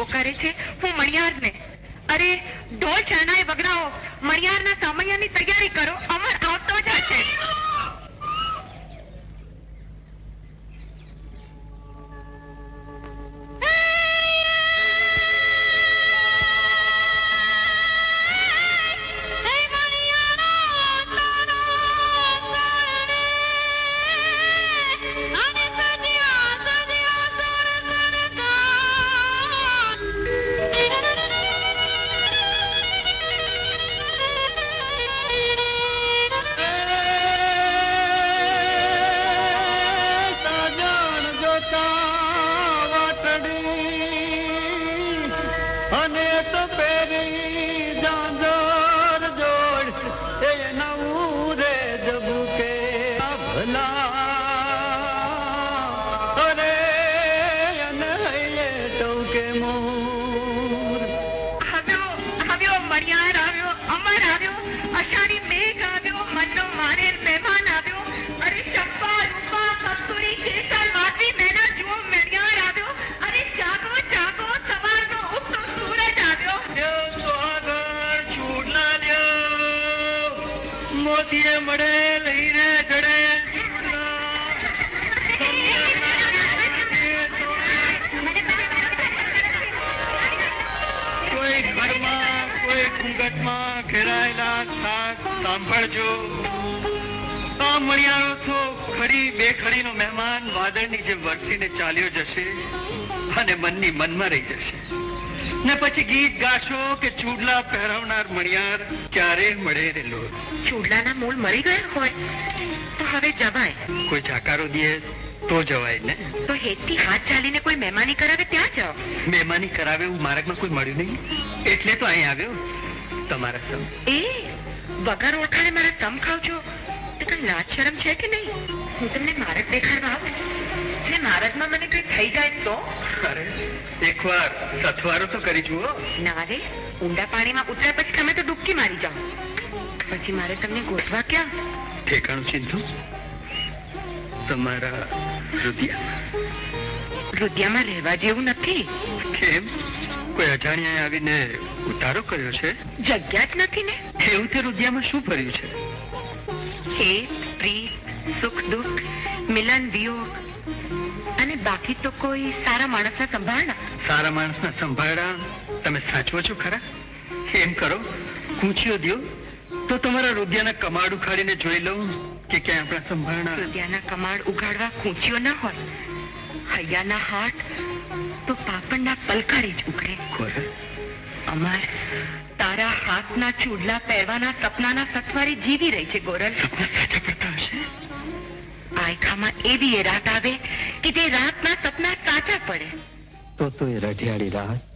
પોકારે છે હું મણિયારને. અરે ઢોલ શરણાએ વગડાવો, મણિયારના સામૈયાની તૈયારી કરો, અમર આવતો જ હશે. સાંભળજો, આ મણિયારો તો ખરી બે ખડીનો મહેમાન વાદળની જેમ વરસીને ચાલ્યો જશે અને મનની મનમાં રહી જશે. ને પછી ગીત ગાશો કે ચૂડલા પહેરાવનાર મણિયાર ક્યારે મળે રે લોર. ચૂડલાના મૂળ મરી ગયા હોય તો હવે જવાય. કોઈ જાકારો દે તો જવાય ને. તો હેતથી હાથ ચાલીને કોઈ મહેમાની કરાવે ત્યાં જાઓ. મહેમાની કરાવે એવું માર્ગમાં કોઈ મળ્યું નહીં એટલે તો અહીં આવ્યો તમારા સમ. એ વગર ઓળખાણે મારા તમ ખાવ છો તો કઈ લાજ શરમ છે કે નહીં? હું તમને મારક દેખાડવા આવું ને મારકમાં મને કઈ થઈ જાય તો? અરે એકવાર સથવારો તો કરી જુઓ. ના રે, ઊંડા પાણીમાં ઉતર્યા પછી તમે તો ડૂબકી મારી જાઓ. પછી મારે તમને ગોઠવા ક્યાં? ઠેકાણું ચિંધુ તમારા રુદિયામાં રહેવા જેવું નથી. કેમ? કોઈ અજાણ્યાએ આવીને ઉતારો કર્યો છે? જગ્યા જ નથી ને. એવું તે રુદિયામાં શું ભર્યું છે? હેત, પ્રીત, સુખ દુઃખ, મિલન વિયોગ અને બાકી તો કોઈ સારા માણસના સંભાળના. સારા માણસના સંભાળા તમે સાચવો છો ખરા? એમ કરો, કૂંચીઓ દ્યો તો તમારા રુદિયાના કમાડ ઉખાડીને જોઈ લઉં કે ક્યાં આપણા સંભાળના. રુદિયાના કમાડ ઉગાડવા કૂંચીઓ ના હોય. હૈયાના હાથ તો પાપણના પલકારી જ ઉઘડે. અમર, તારા હાથના ચૂડલા પહેરવાના સપનાના સથવારી જીવી રહી છે ગોરલ. સપના સાચા પડતા હશે. આયખામાં એવી એ રાત આવે કે તે રાતના સપના સાચા પડે. તો એ રઢિયાળી રાત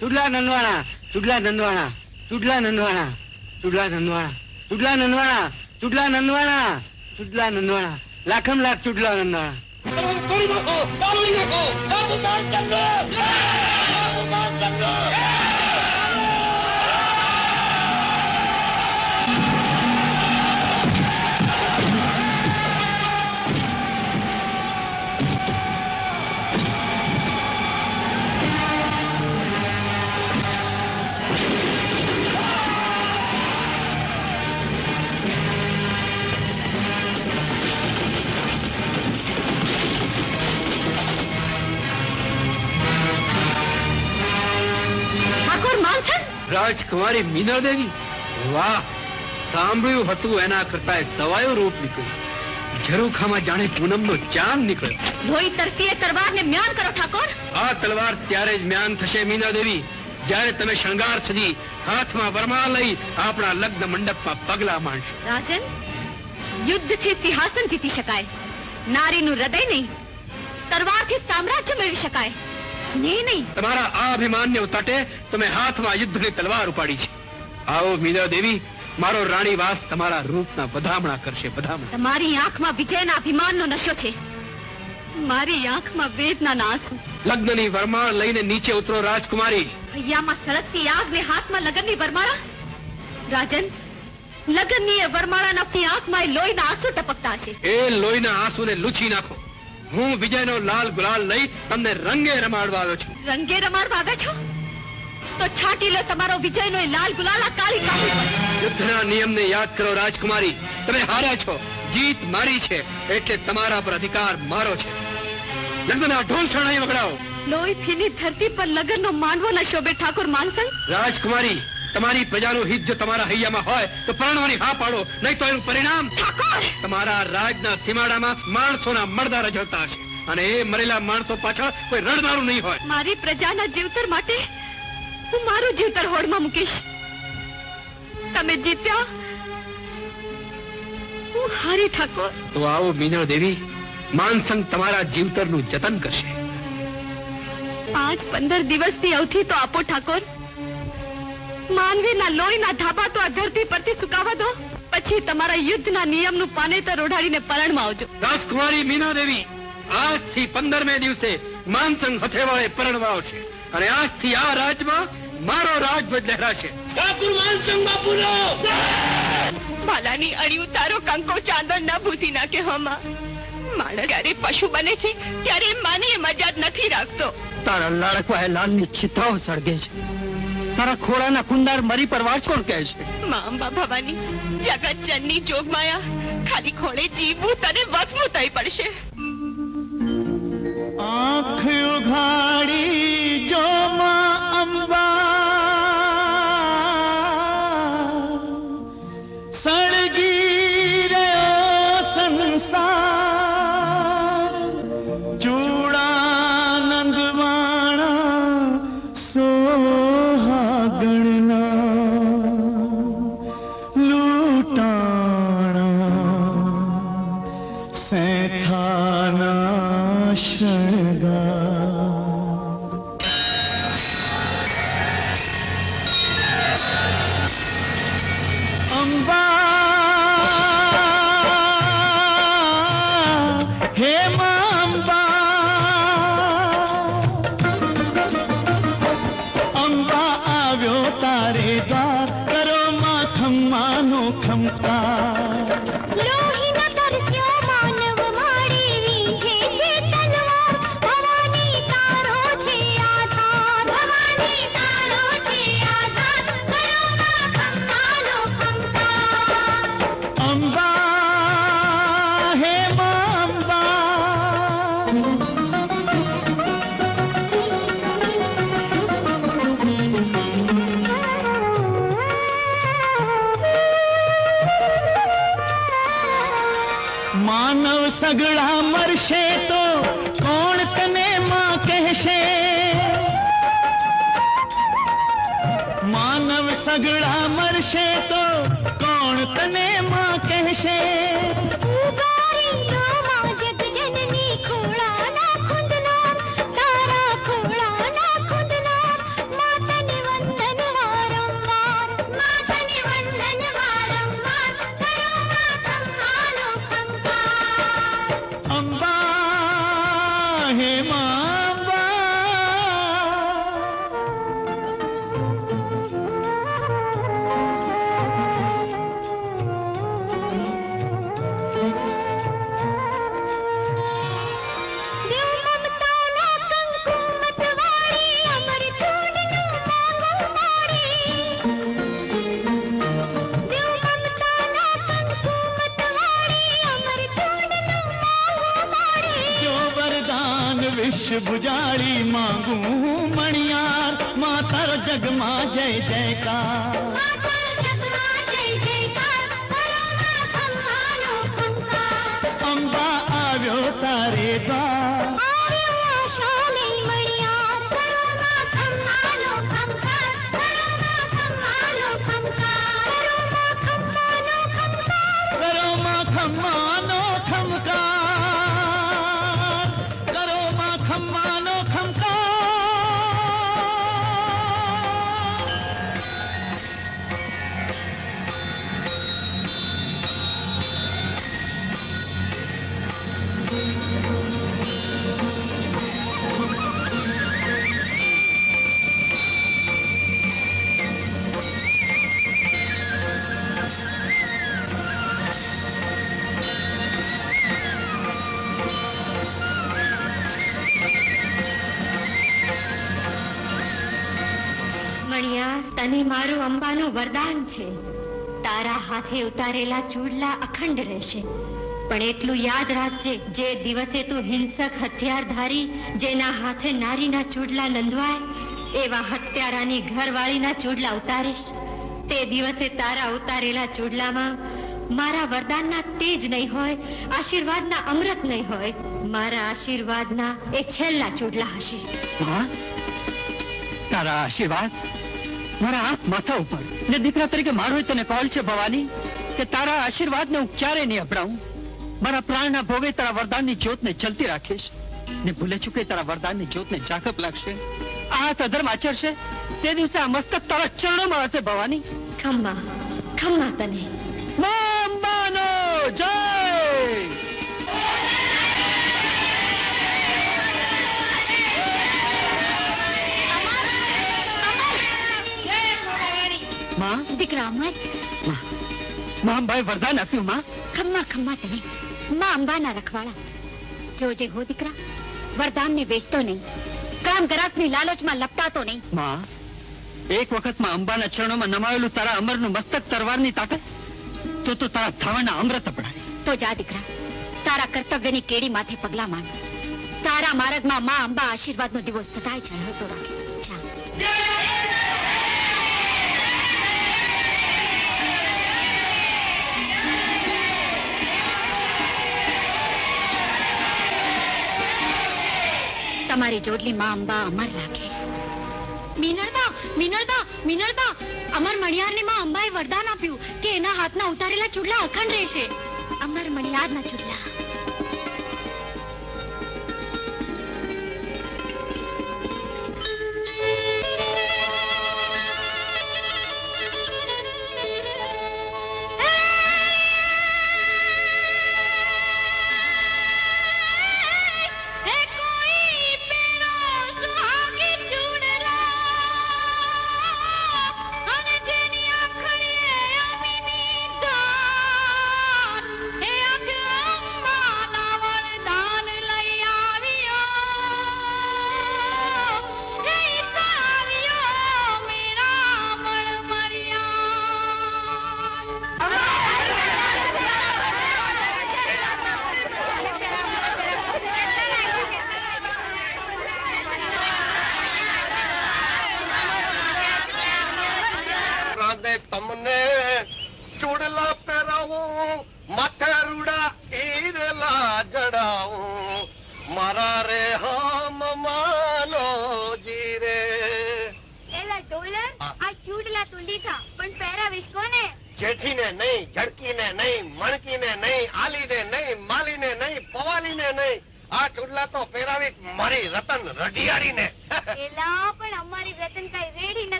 ચુડલા નંદવાણા, ચુડલા નંદવાણા, ચુડલા નંદવાણા, ચુડલા નંદવાણા, ચુડલા નંદવાણા, ચુડલા નંદવાણા, ચુડલા નંદવાણા, લાખમ લાખ ચુડલા નંદવાણા. રાજકુમારી મીના દેવી, વાહ! સાંભળ્યું હતું એના કરતા સવાયું રૂપ નીકળ્યું. ઝરૂખામાં જાણે પૂનમનો ચાંદ નીકળ્યો. લોહી તરફી તલવારને મ્યાન કરો ઠાકોર. આ તલવાર ત્યારે જ મ્યાન થશે મીના દેવી, જ્યારે તમે શણગાર સજી હાથમાં વરમાળા લઈ આપણા લગ્ન મંડપમાં પગલા માંડશો. રાજન, યુદ્ધથી સિંહાસન જીતી શકાય, નારીનું હૃદય નહીં. તલવારથી સામ્રાજ્ય મેળવી શકાય, નહીં. તમારા આ અભિમાનને તટે તમે હાથમાં યુદ્ધની તલવાર ઉપાડી છે. આવો મીના દેવી, મારો રાણીવાસ તમારા રૂપના વધામણા કરશે, વધામણા. તમારી આંખમાં વિજયના અભિમાનનો નશો છે, મારી આંખમાં વેદનાના આંસુ. લગ્નની વરમાળ લઈને નીચે ઉતરો રાજકુમારી. હૈયામાં સળગતી આગને હાથમાં લગ્નની વરમાળા. રાજન, લગ્નની વરમાળાની આંખમાં લોહીના આંસુ ટપકતા હશે. એ લોહીના આંસુને લૂછી નાખો. હું વિજયનો લાલ ગુલાલ લઈ તમને રંગે રમાડવા આવ્યો છું. રંગે રમાડવા આવ્યા છો? તો છાંટી લો તમારો વિજયનો એ લાલ ગુલાલ આ કાળી કાપી પર. યુદ્ધના નિયમને યાદ કરો રાજકુમારી. તમે હાર્યા છો, જીત મારી છે, એટલે તમારા પર અધિકાર મારો છે. લગ્નના ઢોલ શરણાઈ વગડાવો. લોહી ફીની ધરતી પર લગ્નનો માંડવો ન શોભે ઠાકોર માનસંગ. રાજકુમારી, તમારી પ્રજાનું હિત જો તમારા હૈયામાં હોય તો પરણવાની હા પાડો, નહીં તો એનું પરિણામ ઠાકોર તમારા રાજના સીમાડામાં માણસોના મરદા રજળતા હશે, અને એ મરેલા માણસો પાછળ કોઈ રડનારું નહીં હોય. મારી પ્રજાના જીવતર માટે હું મારું જીવતર હોડમાં મૂકીશ. તમે જીત્યા, હું હારી ઠાકોર. તો આવો મીના દેવી, માનસંગ તમારા જીવતરનું જતન કરશે. 5-15 દિવસની અવધિ તો આપો ઠાકોર. માનવીના લોહીના ધાબા તો આ ધરતી પરથી સુકાવા દો, પછી તમારા યુદ્ધના નિયમનું પાનેતર ઓઢાડીને પરણમાં આવજો. રાજકુમારી મીના દેવી, આજથી 15મે દિવસે માનસંગ હથેવાળે પરણવા આવશે, અને આજથી આ રાજમાં મારો રાજધ્વજ લહેરાશે. ઠાકુર માનસંગ બાપુનો બાલાની અણી ઉતારો, કંકો ચાંદો ન ભૂસી નાખે. હમાં માણસ જ્યારે પશુ બને છે ત્યારે માની એ મજા નથી રાખતો. તારા લાડકવાએ લાલની ચિતાઓ સળગે છે, તારા ખોળાના કુંદાર મરી પરવાસ કોણ કહે છે? મા અંબા ભવાની, જગત જનની જોગમાયા, ખાલી ખોળે જીવવું તને વસવું થઈ પડશે. આંખ ઉઘાડી જો માં અંબા, સળગી રહ્યો સંસાર, ચૂડા નંદવાણા સોહાગણના લૂંટાણા, સેથાના શણગાર. સગડા મરશે તો કોણ તને માં કહેશે? માનવ સગડા મરશે તો કોણ તને માં કહેશે? ખોળાના ખુંદના તારા ખોળાના ખુંદના માતા ભુજાળી માંગું હું મણિયાર માં તારો જગમાં જય જયકાર અંબા આવ્યો તારે દ્વાર તને મારું અંબાનું વરદાન છે. તારા હાથે ઉતારેલા ચૂડલા અખંડ રહેશે. પણ એટલું યાદ રાખજે, જે દિવસે તું હિંસક હથિયારધારી જેના હાથે નારીના ચૂડલા નંદવાય એવા હત્યારાની ઘરવાળીના ચૂડલા ઉતારીશ, તે દિવસે તારા ઉતારેલા ચૂડલામાં મારા વરદાનના તેજ નહીં હોય, આશીર્વાદના અમૃત નહીં હોય. મારા આશીર્વાદના એ છેલ્લા ચૂડલા હશે. તારા આશીર્વાદ મારા આંખ માથા ઉપર ને દીકરા તરીકે મારો તને કોલ છે ભવાની કે તારા આશીર્વાદને હું ક્યારે નહીં અપનાવું. મારા પ્રાણના ભોગે તારા વરદાનની જ્યોતને ચલતી રાખીશ ને ભૂલે ચૂકે તારા વરદાનની જ્યોતને જાકપ લાગશે, આ અધર્મ આચરશે, તે દિવસે આ મસ્તક તારા ચરણોમાં હશે ભવાની. ખમ્મા ખમ્મા તને. અંબાનો જય. દીકરા અમર, માં અંબાએ વરદાન આપ્યું. માં ખમ્મા ખમ્મા તને. માં અંબાના રખવાળા જોજે હો દીકરા, વરદાનને વેચતો નહીં, કામ ગરાસની લાલચમાં લપટાતો નહીં. માં એક વખત માં અંબાના ચરણોમાં નમાવેલું તારા અમરનું મસ્તક તરવારની તાકાત તો તારા ધાવાના અમૃત અપડાય. તો જા દીકરા, તારા કર્તવ્યની કેડી માથે પગલા માંડ. તારા માર્ગમાં માં અંબા આશીર્વાદનો દીવો સદાય ઝળહળતો રાખે. જા. તમારી જોડલી માં અંબા અમર રાખે. મીનળબા, મીનળબા, મીનળબા, અમર મણિયારને માં અંબાએ વરદાન આપ્યું કે એના હાથના ઉતારેલા ચૂડલા અખંડ રહેશે. અમર મણિયારના ચૂડલા.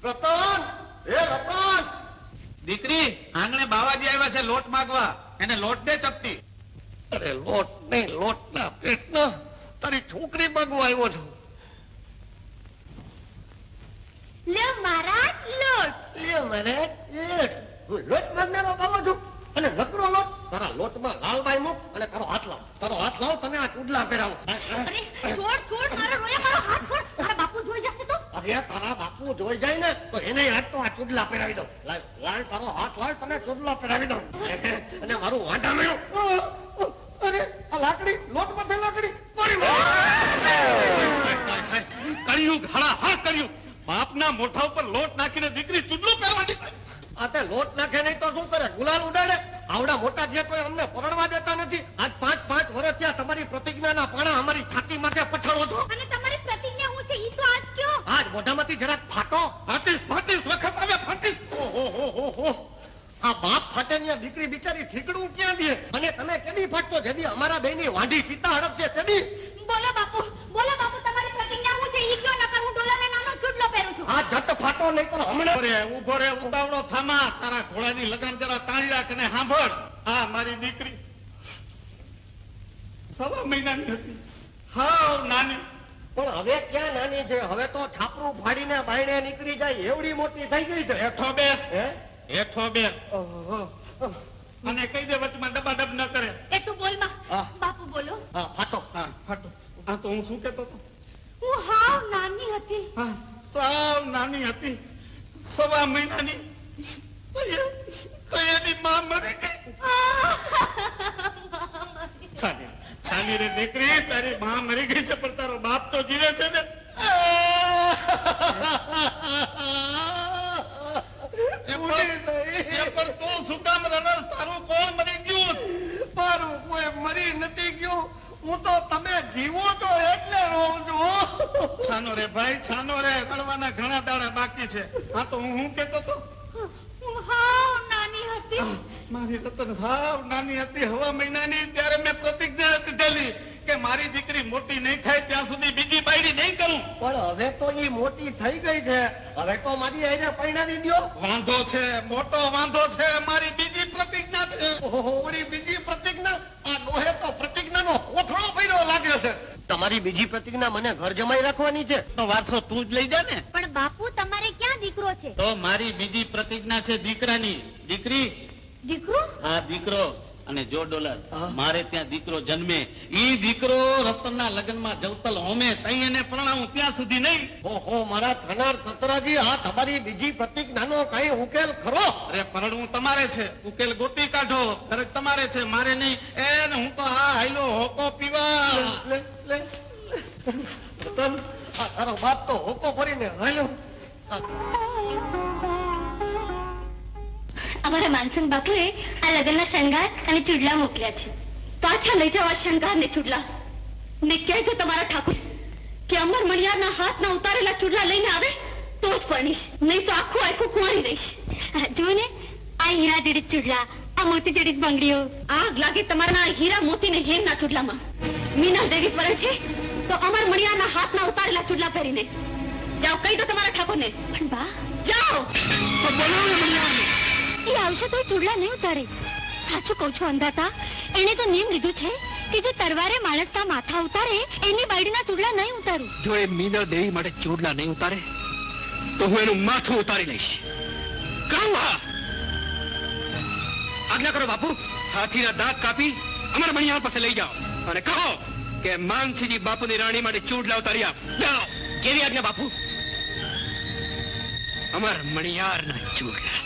રતન, એ રતન દીકરી આંગણે બાવાજી આવ્યા છે લોટ માંગવા, એને લોટ દે ચપટી. અરે લોટ નહીં, લોટના પેટના તારી છોકરી માંગવા આવ્યો છું. લે મહારાજ લોટ. હું લોટ માંગનારો બાવો છું અને નકરો લોટ. તારા લોટમાં લાલબાઈ મૂક અને તારો હાથ લાવ. તારો હાથ લાવ, તને આ ચૂડલા પહેરાવું. અરે છોડ મારો રોયા, મારો હાથ છોડ. તારા બાપુ જોઈ જશે તો. અરે તારા બાપુ જોઈ જાય ને તો એને હાથ તો આ ચૂડલા પહેરાવી દઉં. લાલ તારો હાથ લાવ, તને ચૂડલા પહેરાવી દઉં. અને મારું વાંઢા મેળો. અરે આ લાકડી, લોટ માં લાકડી કર્યું ઘણા હા કર્યું. બાપના મોઢા ઉપર લોટ નાખીને દીકરી ચૂડલું પહેરવાની. આ તે લોટ નાખે નહીં તો શું કરે? ગુલાલ ઉડાડે. આવડા મોટા જે કોઈ અમને પરણવા દેતા નથી. આજ 5 વર્ષ થયા તમારી પ્રતિજ્ઞાના પાણા અમારી છાતી માટે પછાડો છો. અને તમારી પ્રતિજ્ઞા હું છે ઈ તો આજ કયો. આજ મોઢામાંથી જરાક ફાટો. ફાટીસ વખત આવે ફાટીસ. ઓહો આ બાપ ફાટે ને દીકરી બિચારી ઠીકડું ક્યાં દે? અને તમે કેદી ફાટતો? જેદી અમારા બેની વાંઢી સીતા હડપ છે તેદી. બોલો બાપુ તમારી પ્રતિજ્ઞા હું છે ઈ કયો, નકર હું ડોલાને નાનો ચૂડલો પહેરું છું. આ જટ ફાટો નહીં તો હમણાં ઉભો રે ઉતાવળો થામા. તારા ઘોડાની લગામ જરા તાળી રાખ ને સાંભળ. હા મારી દીકરી 1.5 મહિનાની હતી, હાવ નાની. પણ હવે ક્યાં નાની છે? હવે તો છાપરું ફાડીને બાયણે નીકળી જાય એવડી મોટી થઈ ગઈ છે. હેઠો બેસ, હે હેઠો બેસ. અને કહી દે વચમાં ડબાડબ ન કરે. એ તું બોલ માં. હા. બાપુ બોલો. હા ફાટો. હા ફાટો. હા તો હું શું કેતો હતો? હું હાવ નાની હતી. હા સાવ નાની હતી, 1.5 મહિનાની. કયાની માં મરી ગઈ. છાની રે દીકરી, તારી માં મરી ગઈ છે પણ તારો બાપ તો જીવે છે ને. પણ તું શું કામ રડસ? તારું કોણ મરી ગયું? મારું કોઈ મરી નથી ગયું. હું તો તમે જીવો છો એટલે રોઉં છું. છાનો રે ભાઈ, છાનો રે. રડવાના ઘણા દાડા બાકી છે. હા તો હું કેતો તો હું હાવ નાની હતી. મારી રતન સાવ નાની હતી, 1.5 મહિનાની. ત્યારે મેં પ્રતિજ્ઞા લીધેલી કે મારી દીકરી મોટી નહીં થાય ત્યાં સુધી બીજી બાયડી નહીં કરું. પણ હવે તો એ મોટી થઈ ગઈ છે. હવે તો મારી એને પરિણામી દ્યો. વાંધો છે, મોટો વાંધો છે. મારી બીજી પ્રતિજ્ઞા છે. ઓરી બીજી પ્રતિજ્ઞા? આ ડોહે તો પ્રતિજ્ઞાનો કોથળો ભર્યો લાગે છે. તમારી બીજી પ્રતિજ્ઞા મને ઘર જમાઈ રાખવાની છે. તો વારસો તું જ લઈ જા ને. પણ બાપુ તમારે ક્યાં દીકરો છે? તો મારી બીજી પ્રતિજ્ઞા છે દીકરાની. દીકરી, દીકરો? હા દીકરો. અને જો ડોલર મારે ત્યાં દીકરો જન્મે, ઈ દીકરો રતનના લગ્નમાં જવતલ હોમે તઈ એને પરણાવું ત્યાં સુધી નહીં. ઓહો મારા થનાર સતરાજી, આ તમારી બીજી પ્રતિજ્ઞાનો કઈ ઉકેલ ખરો? અરે પરણવું તમારે છે, ઉકેલ ગોતી કાઢો. ફરજ તમારે છે, મારે નહીં. એ હું તો હા હાઈલો હોકો પીવા. રતન, આ તારો બાપ તો હોકો ભરીને હાલ્યો. અમારા માનસંગ બાપુએ આ લગ્નના શણગાર અને ચૂડલા મોકલ્યા છે. પાછા લઈ જવા શણગાર ને ચૂડલા. ને કહેજો તમારા ઠાકોર કે અમર મણિયારના હાથના ઉતારેલા ચૂડલા લઈને આવે તો જ પરણીશ, નહીં તો આખું કુંવારી રહીશ. જો ને આ હીરા જડિત ચૂડલા, આ મોતી જડિત બંગડીઓ, આગ લાગે તમારા હીરા મોતી ને હેમના ચૂડલામાં. મીના દેવી પડે છે તો અમર મણિયારના હાથના ઉતારેલા ચૂડલા પહેરીને જાઓ. કહી દો તમારા ઠાકોરને. પણ બા જાઓ તો બોલાવો મણિયારને. એ આવશે તો ચૂડલા નહીં ઉતારે. સાચું કઉ છું અંધાતા, એને તો નિયમ લીધું છે કે જે તરવારે માણસના માથા ઉતારે એની બાયડીના ચૂડલા નહીં ઉતારું. જો એ મીના દેવી માટે ચૂડલા નહીં ઉતારે તો હું એનું માથું ઉતારી લઈશ. કહું હા. આજ્ઞા કરો બાપુ, હાથીના દાંત કાપી અમારા મણિયાર પાસે લઈ જાઓ અને કહો કે માનસીજી બાપુની રાણી માટે ચૂડલા ઉતારી આપ. જાઓ. કેવી આજ્ઞા બાપુ? અમાર મણિયારના ચૂડલા.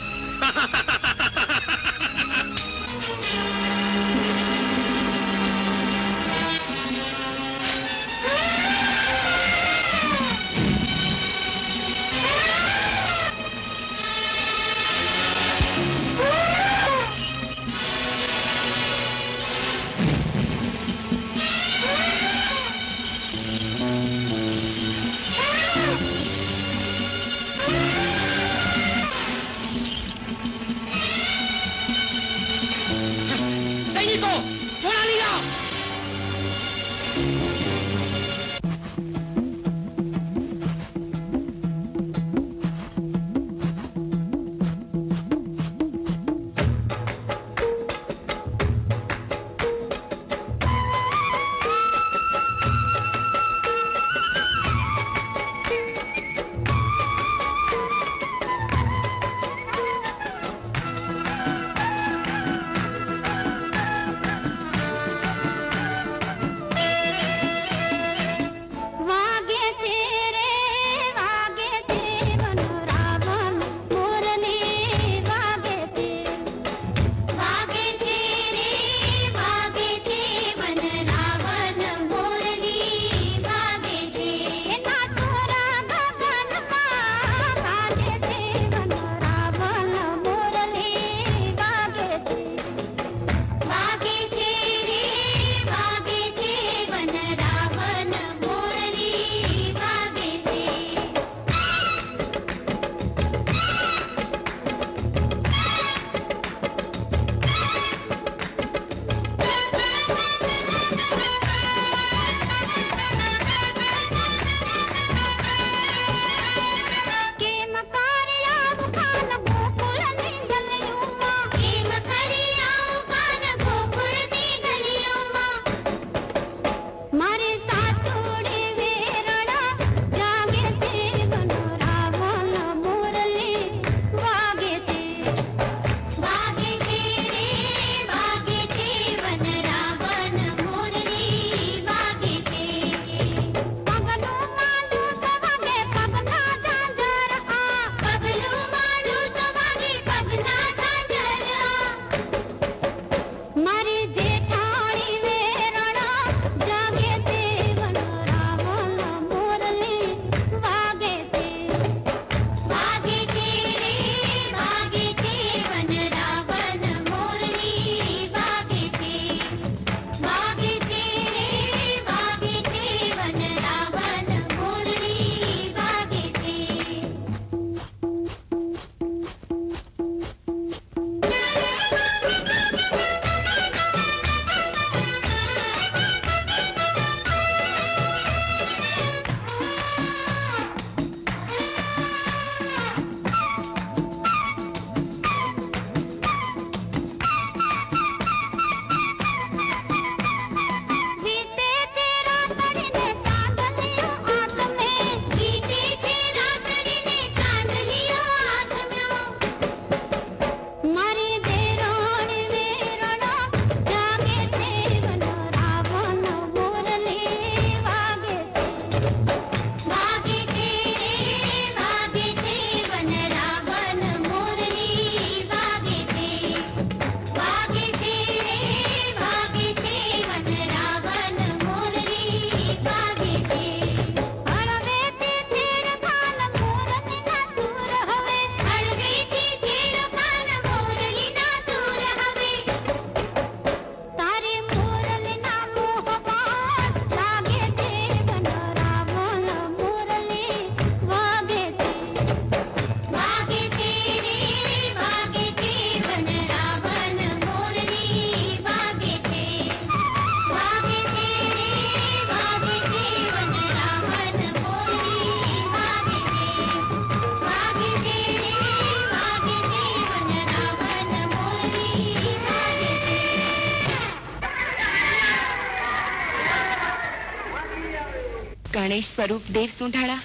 ગણેશ સ્વરૂપ દેવ સુંઢાળા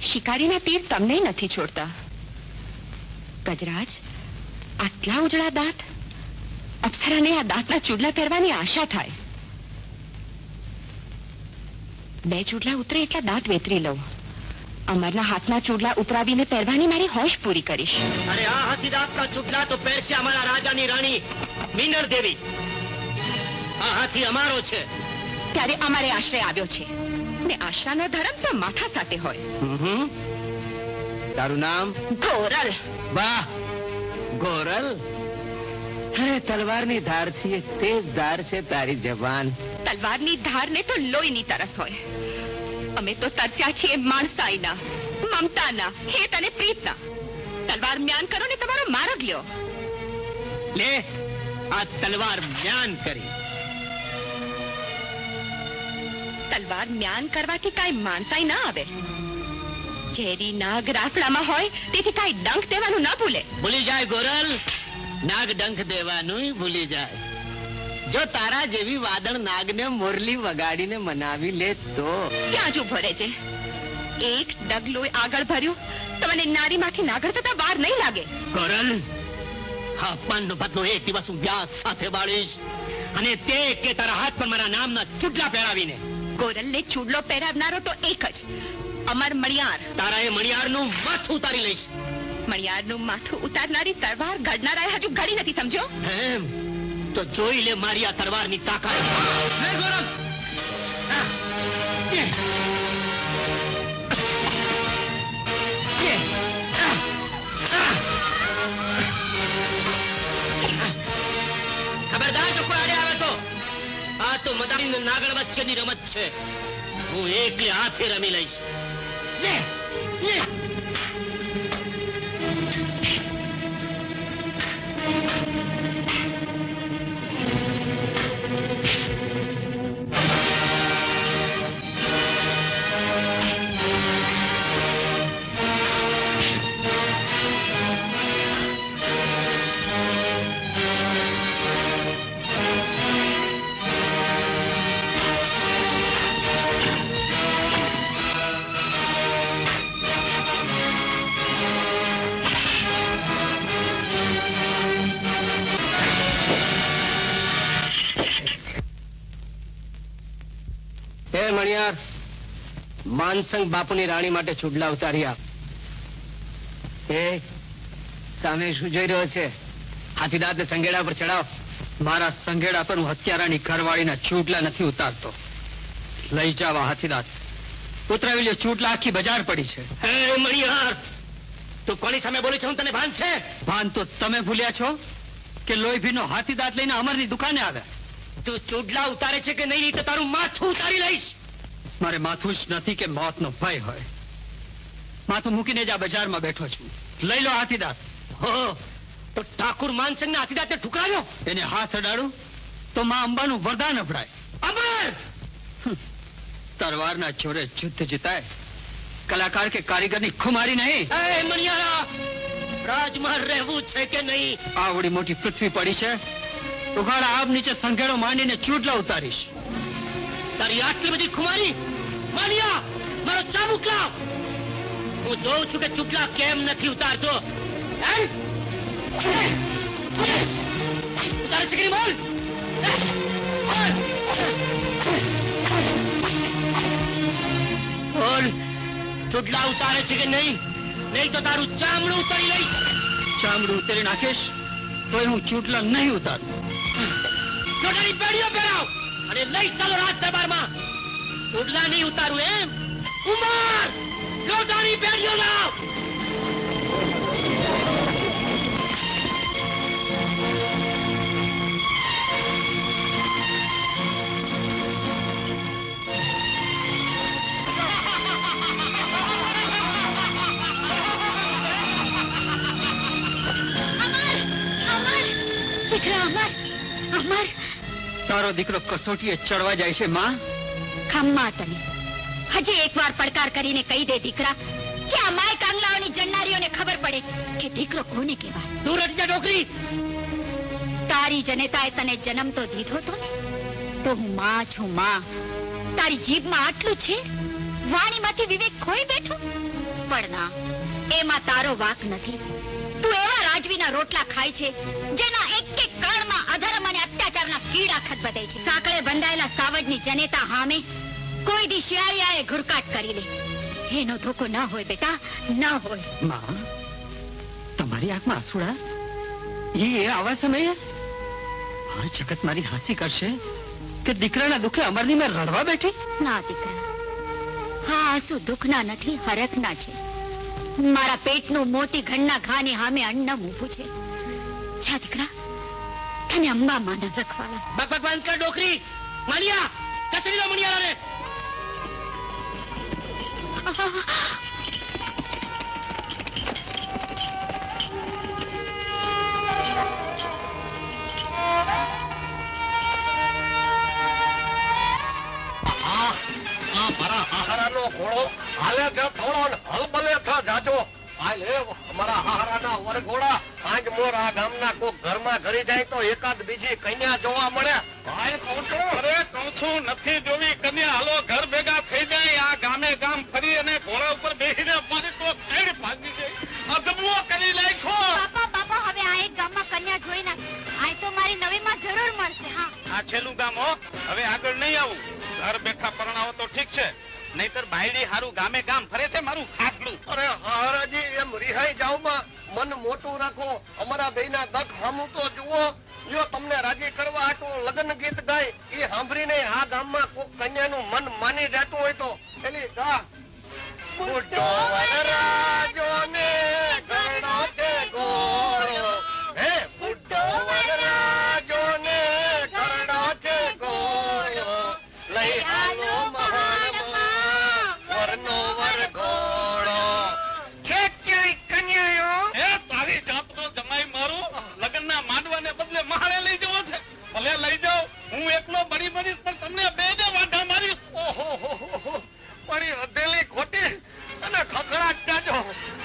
શિકારીના તીર તમને નથી છોડતા. ગજરાજ, આટલા ઉજળા દાંત, અપ્સરાને આ દાંતના ચૂડલા પહેરવાની આશા થાય. 2 ચૂડલા ઉતરે એટલા દાંત વેતરી લઉં. અમરના હાથના ચૂડલા ઉતરાવીને પહેરવાની મારી હોશ પૂરી કરીશ. અરે આ હાથી દાંતના ચૂડલા તો પહેરશે અમારા રાજાની રાણી મીનળ દેવી. આ હાથી અમારો છે. ત્યારે અમારે આશ્રય આવ્યો છે ને આશાનો ધર્મ તો માથા સાથે હોય. તારું નામ? ગોરલ. વાહ ગોરલ. અરે તલવારની ધારથી તેજ ધાર છે તારી જવાન. તલવારની ધારને તો લોહીની તરસ હોય. અમે તો તરસ્યા છીએ માણસાઈના, મમતાના, હેત અને પ્રીતના. તલવાર મ્યાન કરો ને તમારો માર્ગ લ્યો. લે આ તલવાર મ્યાન કરી. તલવાર મ્યાન કરવાથી કાંઈ માણસાઈ ના આવે. ઝેરી નાગ રાખડામાં હોય તેથી કાંઈ ડંખ દેવાનું ના ભૂલે. ભૂલી જાય ગોરલ, નાગ ડંખ દેવાનું ભૂલી જાય. જો તારા જેવી વાદળ નાગને મોરલી વગાડીને મનાવી લે તો. ક્યાં જ ઉભો રહેજે. એક ડગલું આગળ ભર્યું તો મને નારીમાંથી નાગર થતા વાર નહીં લાગે. ગોરલ, હા અપમાનનો બદલો એક દિવસ હું વ્યાસ સાથે બાળીશ, અને તે કે તારા હાથ પર મારા નામના ચૂડલા પહેરાવીને. ગોરલને ચૂડલો પહેરાવનારો તો એક જ, અમર મણિયાર. તારા એ મણિયારનું માથું ઉતારી લઈશ. મણિયારનું માથું ઉતારનારી તલવાર ઘડનારાએ હજુ ઘડી નથી, સમજો? એમ તો જોઈ લે મારી આ તલવારની તાકાત. ખબરદાર જો કોઈ આડે આવે તો. આ તો મદારી નાગર વચ્ચેની રમત છે. હું એકલી હાથે રમી લઈશ. લે લે. મણિયાર, માનસંગ બાપુની રાણી માટે ચૂડલા ઉતારી આપ. એ સામે શું જોઈ રહ્યો છે? હાથીદાંતને સંઘેડા પર ચડાવ. મારા સંઘેડા પર હું હત્યારાની ઘરવાળીના ચૂડલા નથી ઉતારતો. લઈ જાવા હાથીદાંત. ઉતરાવી લ્યો ચૂડલા, આખી બજાર પડી છે. હે મણિયાર, તું કોની સામે બોલી છે? હું તને ભાન છે? ભાન તો તમે ભૂલ્યા છો કે લોહીભીનો હાથીદાંત લઈને અમરની દુકાને આવ્યા. તું ચૂડલા ઉતારે છે કે નહીં તો તારું માથું ઉતારી લઈશ. મારે માથું જ નથી કે મોતનો ભય હોય. માથું મૂકીને જ આ બજારમાં બેઠો છું. લઈ લો હાથીદાંત. હો તો ઠાકુર માનસિંહને હાથીદાંતે ઠુકરાવ્યો. એને હાથ અડાડું તો માં અંબાનું વરદાન અપડાય. અમર! તલવારના જોરે યુદ્ધ જીતાય, કલાકાર કે કારીગરની ખુમારી નહીં. એ મણિયારા, રાજમહલ રહેવું છે કે નહીં? આવડી મોટી પૃથ્વી પડી છે, ઉઘાડા આબ નીચે સંઘેડો માંડીને ચૂડલા ઉતારીશ. તારી આટલી બધી ખુમારી? માનિયા, મારો ચાબુક લાવ. હું જોઉં છું કે ચૂડલા કેમ નથી ઉતારતો. ઉતારે છે કે બોલ. બોલ, ચૂડલા ઉતારે છે કે નહીં? નહીં તો તારું ચામડું ઉતારી લઈશ. ચામડું ઉતારી નાખીશ તોય હું ચૂડલા નહીં ઉતારું. લોટાની પેઢીઓ પહેરાવ અને લઈ ચાલો રાજ દરબારમાં. ચૂડલા નહીં ઉતારું એમ? ઉમર, લોટાની પેઢીઓ લાવ. તારો દીકરો કસોટીએ ચડવા જાય છે માં. ખમ્મા તને હજી એકવાર પડકાર કરીને કહી દે દીકરા, કે આ માય કાંગલાઓની જન્નારીઓને ખબર પડે કે દીકરો કોને કહેવાય. તું રટજા ડોકરી. તારી જનેતાએ તને જન્મ તો દીધો તો ને, તો હું માં છું માં. તારી જીભમાં આટલું છે વાણીમાંથી વિવેક ખોઈ બેઠો. પણ ના, એમાં તારો વાંક નથી. તું એવા રાજવીના રોટલા ખાય છે જેના એક એક કણમાં અધર્મ અને અત્યાચારના કીડા ખતબદે છે. સાંકળે બંધાયેલા સાવજની જનેતા સામે કોઈ દી શિયાળિયાએ ઘુરકાટ કરી લે. એનો ધોકો ન હોય બેટા, ન હોય. માં, તમારી આંખમાં આંસુડા? એ આવા સમયે આ જગત મારી હાંસી કરશે કે દીકરાના દુઃખે અમરની મેં રડવા બેઠી? ના દીકરા, હા આંસુ દુઃખના નથી, હરખના છે. મારા પેટનું મોતી ઘણના ઘાની સામે અન્નમ ઊભું છે. જા દીકરા, તને અંબા માના રખવાડા. બક બંધ કર ડોકરી. માલિયા, કસરી લો મણિયારાને. મારા હાહારાનો ઘોડો હાલે છે થોડો હલબલે થા જાજો. હાલ હે મારા હાહારાના વરઘોડા. આજ મોર આ ગામના કોક ઘરમાં ઘરી જાય તો એકાદ બીજી કન્યા જોવા મળે. ભાઈ કહું છું, અરે કહું છું, નથી જોવી કન્યા. હાલો ઘર ભેગા થઈ જાય, આ ગામે ગામ ફરી અને ઘોડા ઉપર બેસીને મારી તો કેડ ભાગી જાય. અદબો કરી નાખ્યો. બાપા બાપા, હવે આ એક ગામમાં કન્યા જોઈ નાખ. આ તો મારી નવીમાં જરૂર મળશે. હા, આ છેલ્લું ગામ હો, હવે આગળ નહીં આવું. ઘર બેઠા પરણાવો તો ઠીક છે, નહીતર બાયડી હારું ગામે ગામ ફરે છે મારું ખાસલું. અરે હારાજી, એમ રિહાઈ જાવ માં, મન મોટું રાખો. અમારા બેયના દખ હામું તો જુઓ. જો તમને રાજી કરવા હાટું લગ્ન ગીત ગાય એ સાંભળીને આ ગામમાં કોક કન્યાનું મન માની જતું હોય તો એની જા. બુઢો વનરાજો ને ઘરડો છે ગોળો. હે બુઢો વનરાજો ને ઘરડો છે ગોળો. લઈ આલો મહાનમાં વરનો વરઘોડો. ખેંચાઈ કન્યાયો. એ તારી જાતનો જમાઈ મારું લગ્નના માંડવાને બદલે મહાણે લઈ જવો છે. ભલે લઈ જાઓ, હું એકલો બળી બળીશ પણ તમને બેને વાંઢા મારીશ. ઓહો, મારી હદેલી ખોટી અને ખખડાટ જાજો.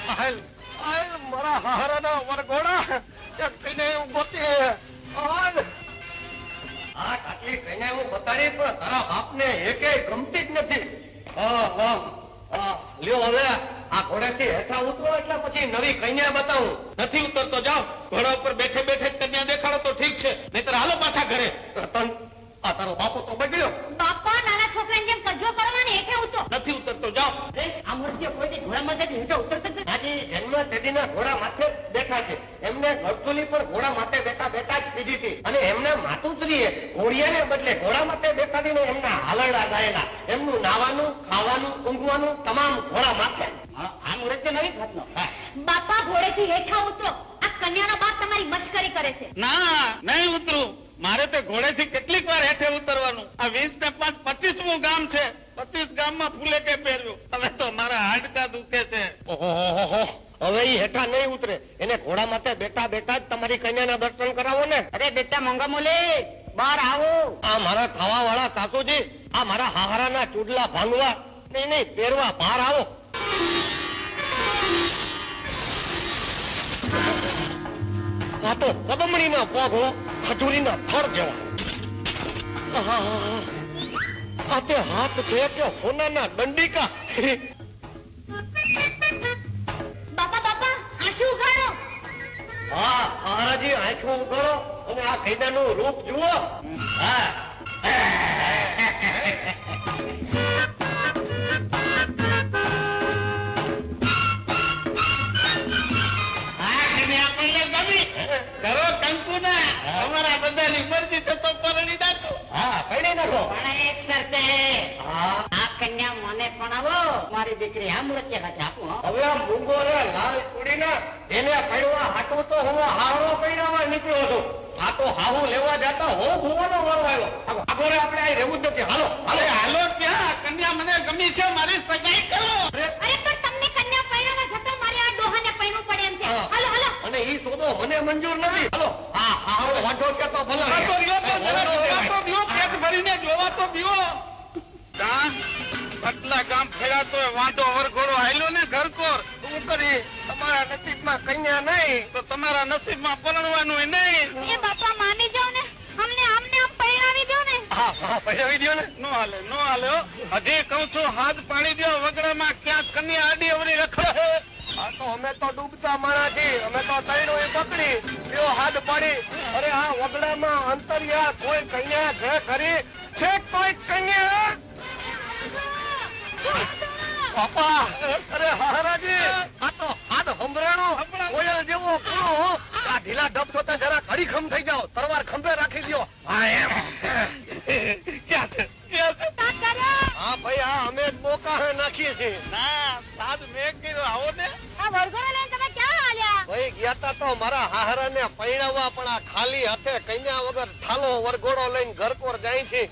હાલ હાલ મારા હારાના વરઘોડા એક કઈને હું ગોતી. હાલ આ કાકી કઈને હું બતાડી પણ તારા બાપને એકે ગમતી જ નથી. લ્યો હવે આ ઘોડેથી હેઠા ઉતરો એટલે પછી નવી કન્યા બતાવું. નથી ઉતરતો જાઓ. ઘોડા ઉપર બેઠે બેઠે કન્યા દેખાડો તો ઠીક છે, નહીતર હાલો પાછા ઘરે. રતન, આ તારો બાપો તો બગડ્યો. બાપા નાના છોકરાને જેમ કજ્જો કરવાની હેઠે ઉતરો. નથી ઉતરતો જાઓ. આ મૂર્તિઓ કોઈ ઘોડામાં જતી હેઠે ઉતરતો જ નથી. આજે જન્મ તેદીના ઘોડા માથે બેઠા છે. એમને ઘરતુલી પણ ઘોડા માથે બેઠા બેઠા જ પીધી હતી અને એમના માતુશ્રીએ ઘોડિયાને બદલે ઘોડા માથે બેસાડીને એમના હાલરડા ગાયેલા. એમનું નાવાનું, ખાવાનું, ઊંઘવાનું તમામ ઘોડા માથે. આ મૂર્તિ નહીં ઘટનો. બાપા ઘોડેથી હેઠા ઉતરો. આ કન્યાનો બાપ તમારી મશ્કરી કરે છે. ના, નહીં ઉતરું. મારે તો ઘોડેથી કેટલીક વાર હેઠે ઉતરવાનું. આ 20 ને 5 25મું ગામ છે. 25 ગામમાં ફૂલે કે પહેર્યું. હવે તો મારા હાડકા દુખે છે. ઓહો, હવે ઈ હેઠા નહીં ઉતરે. એને ઘોડા માથે બેઠા બેઠા જ તમારી કન્યાના દર્શન કરાવો ને. અરે બેટા મોંઘામોલી, બહાર આવો. આ મારા ખાવા વાળા સાસુજી, આ મારા હાહારાના ચૂડલા ભાંગવા નહીં પહેરવા બહાર આવો. આ તો પદમણીના પગ હો, ખજૂરીના થડ જેવા. આ તે હાથ છે કે સોનાના દંડિકા. બાપા બાપા, આંસુ ઉઘાડો. હા મહારાજી, આંખો ઉઘાડો અને આ કૈદાનું રૂપ જુઓ. હા કરો કંકુ ના. અમારા બધાની મરજી છે તો પરણી નાખો. હા, પરણી નાખો. પણ એક શરતે. આ કન્યા મને પણ આવો. મારી દીકરી આ મૂર્તિ સાથે આપું. હવે આ મૂંગો રે લાલ કુડીના એને પડવા હાટું તો હું હારો પૈણાવા નીકળ્યો છું. આ તો હાહુ લેવા જતા હો ભૂવાનો વારો આવ્યો. આગળ આપણે અહીં રહેવું જ નથી. હાલો હાલો ક્યાં? કન્યા મને ગમી છે, મારી સગાઈ કરો. અરે પણ તમને કન્યા પૈણાવા જતા મારે આ ડોહાને પૈણું પડે એમ છે. હાલો હાલો. અને ઈ સોદો મને મંજૂર નથી. હાલો આ હારો વાંઢો કે તો ભલે પેટ ભરીને જોવા તો દીવો. આટલા ગામ ફેર્યા તો વાંઢો વરઘોડો હાલ્યો ને ઘરકોર. શું કરી? તમારા નસીબમાં કન્યા નહીં તો તમારા નસીબમાં પરણવાનું નહીં. એ બાપા માની જાવ ને, અમને આમને આમ પૈણાવી દો ને. હા પહેરાવી દો ને. નો હાલે નો હાલે હો. હજી કહું છું હાથ પાડી દો વગડામાં ક્યાંક કન્યા આડી અવળી રખડે. આ તો અમે તો ડૂબતા માણા છીએ. અમે તો તૈણો એ પકડી એવો હાથ પાડી. અરે આ વગડામાં અંતરિયા કોઈ કન્યા છે ખરી? છે કોઈ કન્યા? બાપા અરે હારાજી આ તો હાથ હંભરાણો કોયલ જેવો પૂરો. આ ઢીલા ડબ થતા જરા ખડીખમ થઈ જાઓ. તરવાર ખંભે રાખી દો. હા એમ ક્યાં છે ક્યાં છે? હા ભાઈ હા અમે જ મોકા નાખીએ છીએ. ના સાદ મેં કીધું આવો ને. આ વરઘોડો લઈને તમે ક્યાં હાલ્યા? ભાઈ ગયા તા તો મારા હાહરાને પૈણાવવા પણ આ ખાલી હાથે કન્યા વગર ઠાલો વરઘોડો લઈને ઘર કોર જાય છે.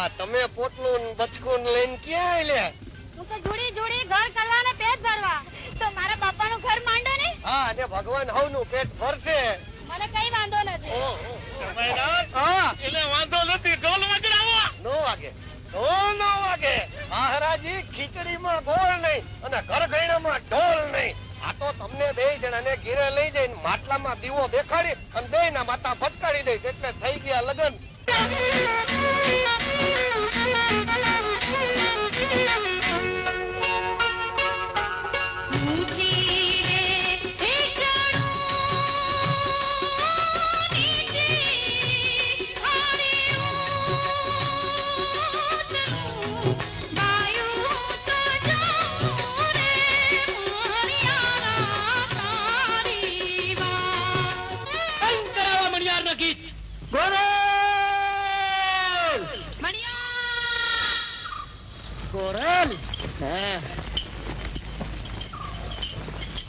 આ તમે પોટલું બચકું લઈને ક્યાં આલ્યા? હું તો જોડી જોડી ઘર કરવાને પેટ ભરવા. તો મારા બાપાનું ઘર માંડો ને. હા અને ભગવાન હવનું પેટ ભરશે. મને કઈ વાંધો નથી. હા એટલે વાંધો નથી. ઢોલ વગડાવો. નો વાગે ઢોલ નો વાગે. હાહરાજી ખીચડીમાં ગોળ નહીં અને ઘર ગયણામાં ઢોલ નહીં. આ તો તમને બે જણાને ઘીરે લઈ જઈને માટલામાં દીવો દેખાડી અને બે ના માતા ફટકારી દઈ એટલે થઈ ગયા લગન.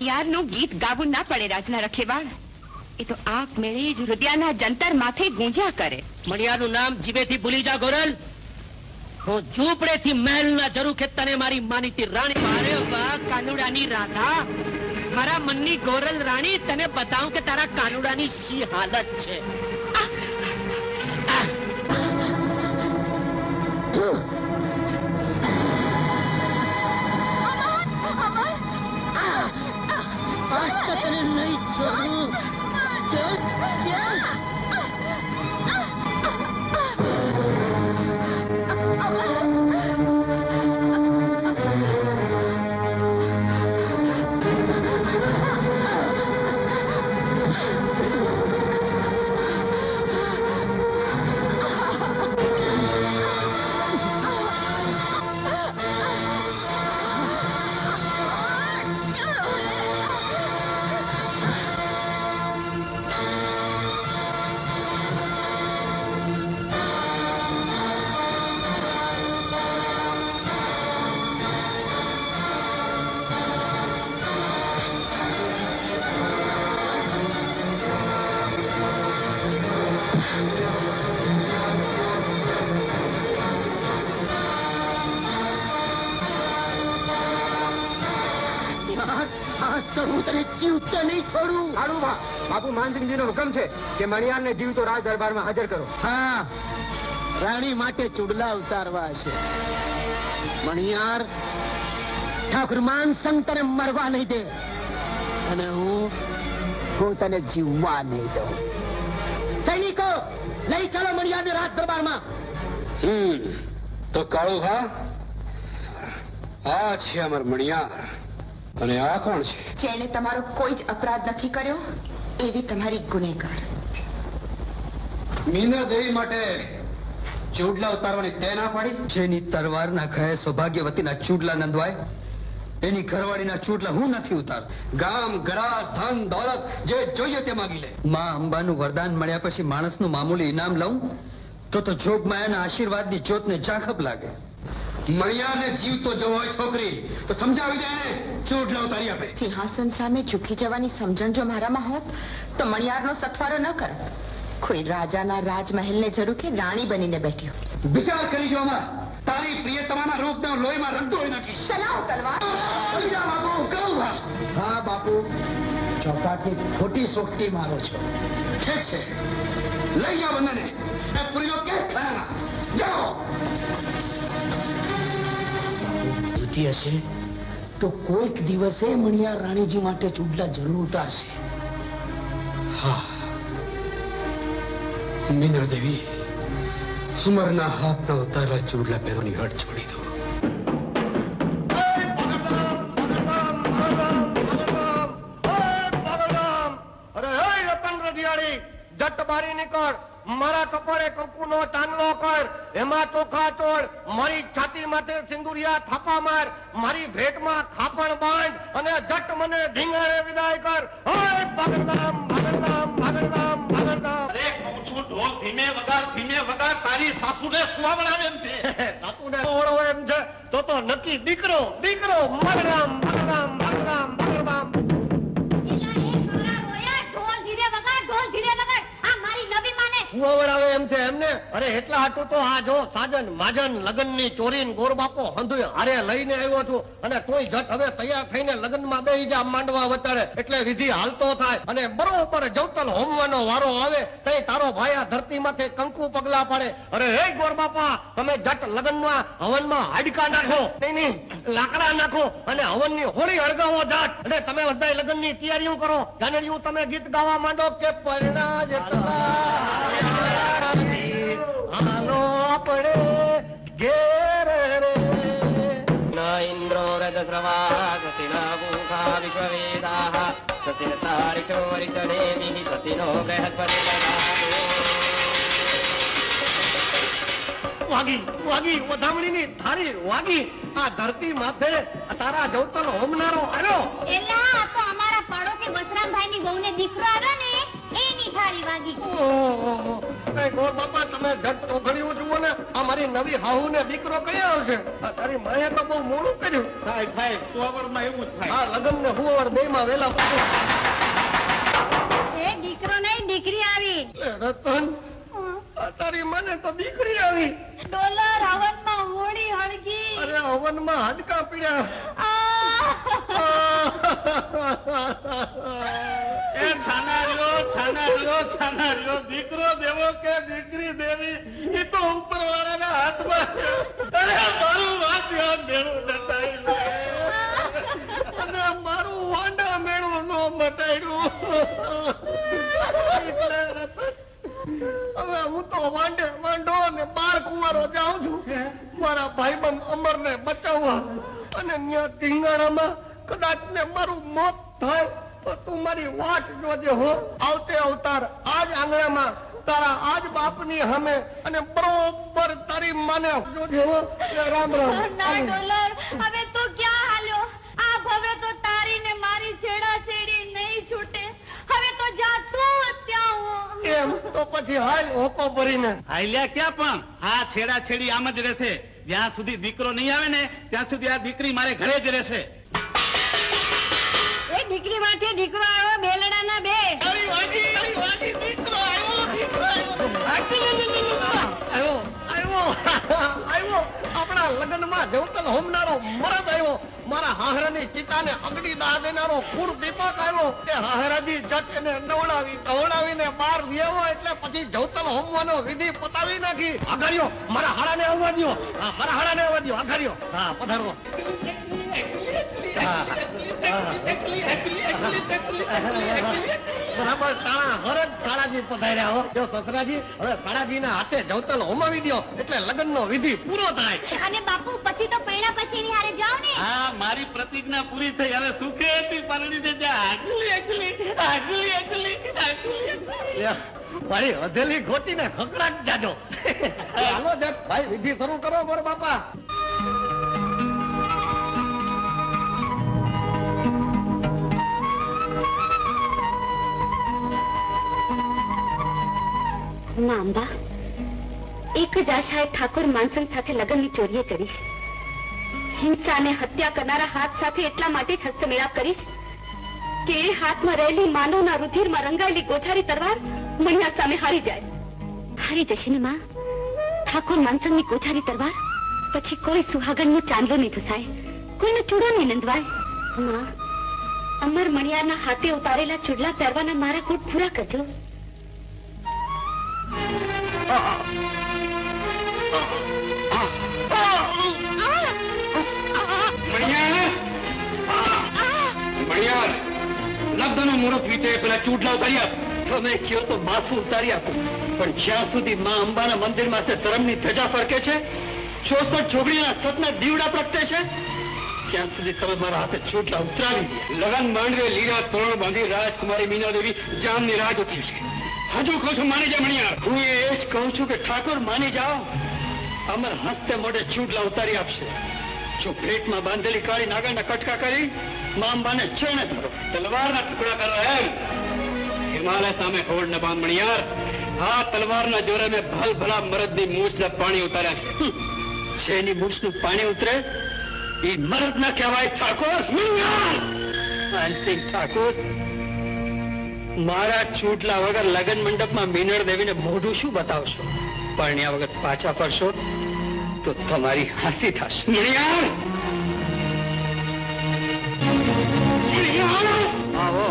યારનું ગીત ગાવું ના પડે રાજના રખેવાળ. એ તો આંખ મેળે જ હૃદયના જંતર માથે ગુંજ્યા કરે. મણિયારનું નામ જીભેથી ભૂલી જા ગોરલ. હું ઝૂંપડેથી મહેલના ઝરૂખે તને મારી માનીતી રાણી. મારે બા કાનુડાની રાધા, મારા મનની ગોરલ રાણી, તને બતાવું કે તારા કાનુડાની શી હાલત છે. બાપુ માનસિંહજીનો હુકમ છે કે મણિયારને જીવતો રાજ દરબારમાં હાજર કરો. હા, રાણી માટે ચૂડલા ઉતારવા છે. મણિયાર, ઠાકુર માનસિંહ તને મરવા નહીં દે અને હું તને જીવવા નહીં દઉં. સૈનિકો, લઈ ચાલો મણિયારને રાજ દરબારમાં. તો કાળુભા, આ છે અમર મણિયાર અને આ કોણ છે? જેણે તમારો કોઈ જ અપરાધ નથી કર્યો એવી તમારી ગુનેગાર. મીના દેવી માટે ચૂડલા ઉતારવાની તે ના પાડી? જેની તરવારના ઘાયે સૌભાગ્યવતીના ચૂડલા નંદવાય એની ઘરવાળીના ચૂડલા હું નથી ઉતારતો. ગામ ગરા ધન દોલત જે જોઈએ તે માગી લે. માં અંબાનું વરદાન મળ્યા પછી માણસનું મામૂલી ઇનામ લઉં તો જોગમાયાના આશીર્વાદની જ્યોતને ઝાંખપ લાગે. મણિયારને જીવતો જવો હોય છોકરી તો સમજાવી દે એને, ચૂડલા ઉતારી આપે. સિંહાસન સામે ઝૂકી જવાની સમજણ જો મારામાં હોત તો મણિયારનો સથવારો ન કરત. કોઈ રાજાના રાજમહેલને જરૂર કે રાણી બનીને બેઠ્યો. વિચાર કરી જો અમાર તારી પ્રિયતમાના રૂપના લોહીમાં રંગદોઈ નાખી. ચલાવો તલવાર. બાપુ કહું. હા બાપુ, ચોકાથી ખોટી સોકટી મારો છો. ઠીક છે, લઈ જાઓ બંનેને. પૂરીનો કેસ થયાના જાઓ. હશે તો કોઈક દિવસે મણિયાર રાણીજી માટે ચૂડલા જરૂર ઉતારશે. હા મીના દેવી, અમરના હાથના ઉતારેલા ચૂડલા પહેરોની હટ છોડી દો. જટ બારી નીકળ, મારા કપાળે કંકુનો ચાંદલો કર, એમાં ચોખા ચોળ, મારી છાતી માથે સિંદુરિયા થાપા માર, મારી ભેટમાં ખાપણ બાંધ અને જટ મને ધીંગાણે વિદાય કર. ઓય ભાગડધામ ભાગડધામ ભાગડધામ ભાગડધામ. અરે કહું છું ઢોલ ધીમે વગાડ, તારી સાસુને સુવાવડાવે એમ છે. સાસુને સુવાવડાવે એમ છે તો નક્કી દીકરો ભાગડધામ ભાગડધામ ભાગડધામ ભાગડધામ. સુવાવડાવે એમ છે એમને. અરે એટલા હાટું તો આ જો સાજન માજન લગનની ચોરીન ગોરબાપો હંધુય હારે લઈને આવ્યો છું અને તોય જટ હવે તૈયાર થઈને લગનમાં બેસી જા માંડવા વટાડે એટલે વિધિ હાલતો થાય અને બરોબર જવતલ હોમવાનો વારો આવે તઈ તારો ભાઈ આ ધરતી માથે કંકુ પગલા પાડે. અરે હે ગોરબાપા, તમે જટ લગનમાં હવનમાં હાડકા નાખો, નહીં લાકડા નાખો અને હવનની હોળી હળગાવો જટ. અને તમે બધા લગનની તૈયારીઓ કરો. જાનડિયું તમે ગીત ગાવા માંડો કે પરણા જતા હાલો આપણે ઘેર રે. ના ઇન્દ્રો રજસ્રવા સતિના ભૂખા વિશ્વવેદાઃ સતિન તારિશો વરિતડેમિ સતિનો બૃહસ્પતિ વાગી વધામણીની થારી વાગી. આ ધરતી માથે તારા જવતલ હોમનારો આવ્યો. એલા તો અમારા પડોશી વસરામભાઈની વહુને દીકરો આવ્યો ને એની થારી વાગી. ગોર બાપા તમે જટ ઓઘડ્યું જુઓ ને. આ મારી નવી હાહુ ને દીકરો કઈ આવશે? તારી માએ તો બહુ મોડું કર્યું. થાય સુવાવડમાં એવું જ થાય. આ લગ્ન ને હુવાવડ બે માં વેલા એ દીકરો નહીં દીકરી આવી. રતન, તારી મને તો દીકરી આવી. ડોલર હવનમાં હોળી હળગી. અરે હવનમાં હાડકા પીડ્યા. એ છાના દીકરો દેવો કે દીકરી દેવી એ તો ઉપર વાળાના હાથમાં છે. અરે મારું વાંચ્યું મેળું નટાયું અને મારું વાંડા મેળું નો મટાડ્યું. હવે હું તો વાંડો ને બાર કુંવારો જાઉં છું મારા ભાઈબંધ અમર ને બચાવવા. અને ત્યાં ઢીંગાણામાં કદાચ ને મારું મોત થાય તો તું મારી વાટ જોજે હો. આવતે અવતાર આજ આંગણામાં તારા આજ બાપની સામે અને બરોબર તારી માને જોજે હો. રામ રામ. ના ડોલર, હવે તો ક્યાં હાલ્યો? આ ભવે તો તારી ને મારી છેડા છેડી નહીં છૂટે. હવે તો જા તું ત્યાં હો. એમ તો પછી હાલ હોકો ભરીને. હાલ્યા ક્યાં પણ આ છેડા છેડી આમ જ રહેશે. જ્યાં સુધી દીકરો નહીં આવે ને ત્યાં સુધી આ દીકરી મારે ઘરે જ રહેશે. એ દીકરી માટે દીકરો આવ્યો બેલડાના બે. આવ્યો આપણા લગ્નમાં જવતલ હોમનારો મરદ આવ્યો. મારા હાહરાની ચિતાને અગડી દા દેનારો કુળ દીપક આવ્યો. તે હાહરાજી જટ એને દવડાવીને બહાર વ્યાવો એટલે પછી જવતલ હોમવાનો વિધિ પતાવી નાખી. આઘાર્યો મારા હાડાને આવવા દ્યો. હા, મારા હાડાને આવવા દ્યો. આઘાર્યો. હા, પધારો. બરાબર તાણા હરજ સાળાજી પધાર્યા હો. જો સસરાજી હવે સાળાજીના હાથે જવતલ હોમાવી દ્યો એટલે લગ્નનો વિધિ પૂરો થાય. અને બાપુ પછી તો પૈણા પછી ની હારે જાવ ને. હા, મારી પ્રતિજ્ઞા પૂરી થઈ. હવે સુખે હતી પરણી દે આગલી. મારી હધેલી ખોટી ને ખકડાટ જાજો. હાલો જટ ભાઈ વિધિ શરૂ કરો ગોર બાપા. માં અંબા, એક જ આશાએ ઠાકોર માનસંગ સાથે લગ્નની ચોરીએ ચડીશ. હિંસા અને હત્યા કરનારા હાથ સાથે એટલા માટે જ હસ્તમેળાપ કરીશ કે એ હાથમાં રહેલી માનવના રુધિરમાં રંગાયેલી ગોછારી તલવાર મણિયાર સામે હારી જાય. હારી જશે ને માં. ઠાકોર માનસંગની ગોછારી તલવાર પછી કોઈ સુહાગણનો ચાંદલો નહીં ઘસાય, કોઈનો ચૂડો નહીં નંદવાય. માં, અમર મણિયારના હાથે ઉતારેલા ચૂડલા પહેરવાના મારા કોટ પૂરા કરજો. લગ્ન નું મુહૂર્ત વીતે પેલા ચૂડલા ઉતારી આપ. તમે કયો તો માથું ઉતારી આપું, પણ જ્યાં સુધી માં અંબાના મંદિર માથે ધર્મની ધજા ફરકે છે, 64 છોકરીના સતના દીવડા પ્રગટે છે, ત્યાં સુધી તમે મારા હાથે ચોટલા ઉતરાવી લગન માંડવે લીલા તોરણ બાંધી રાજકુમારી મીના દેવી જામની રાહ જોતી છે. હજુ કહું છું માની જા મણિયાર. હું એ જ કહું છું કે ઠાકોર માની જાઓ. અમર હસ્તે મોઢે ચૂંટલા ઉતારી આપશે. જો પેટમાં બાંધેલી કાળી નાગરના કટકા કરી મા અંબાને ચરણે ધરો, તલવારના ટુકડા કરો એમ. હિમાલય સામે હોડ ન બાંધ મણિયાર. આ તલવારના જોરે મેં ભલ ભલા મરદની મૂછના પાણી ઉતાર્યા છે. જેની મૂછનું પાણી ઉતરે એ મરદ ના કહેવાય ઠાકોર. માનસિંહ ઠાકોર, મારા ચૂંટલા વગર લગ્ન મંડપમાં મીનળ દેવીને મોઢું શું બતાવશો? પરણ્યા વગર પાછા ફરશો તો તમારી હાંસી થશે. આવો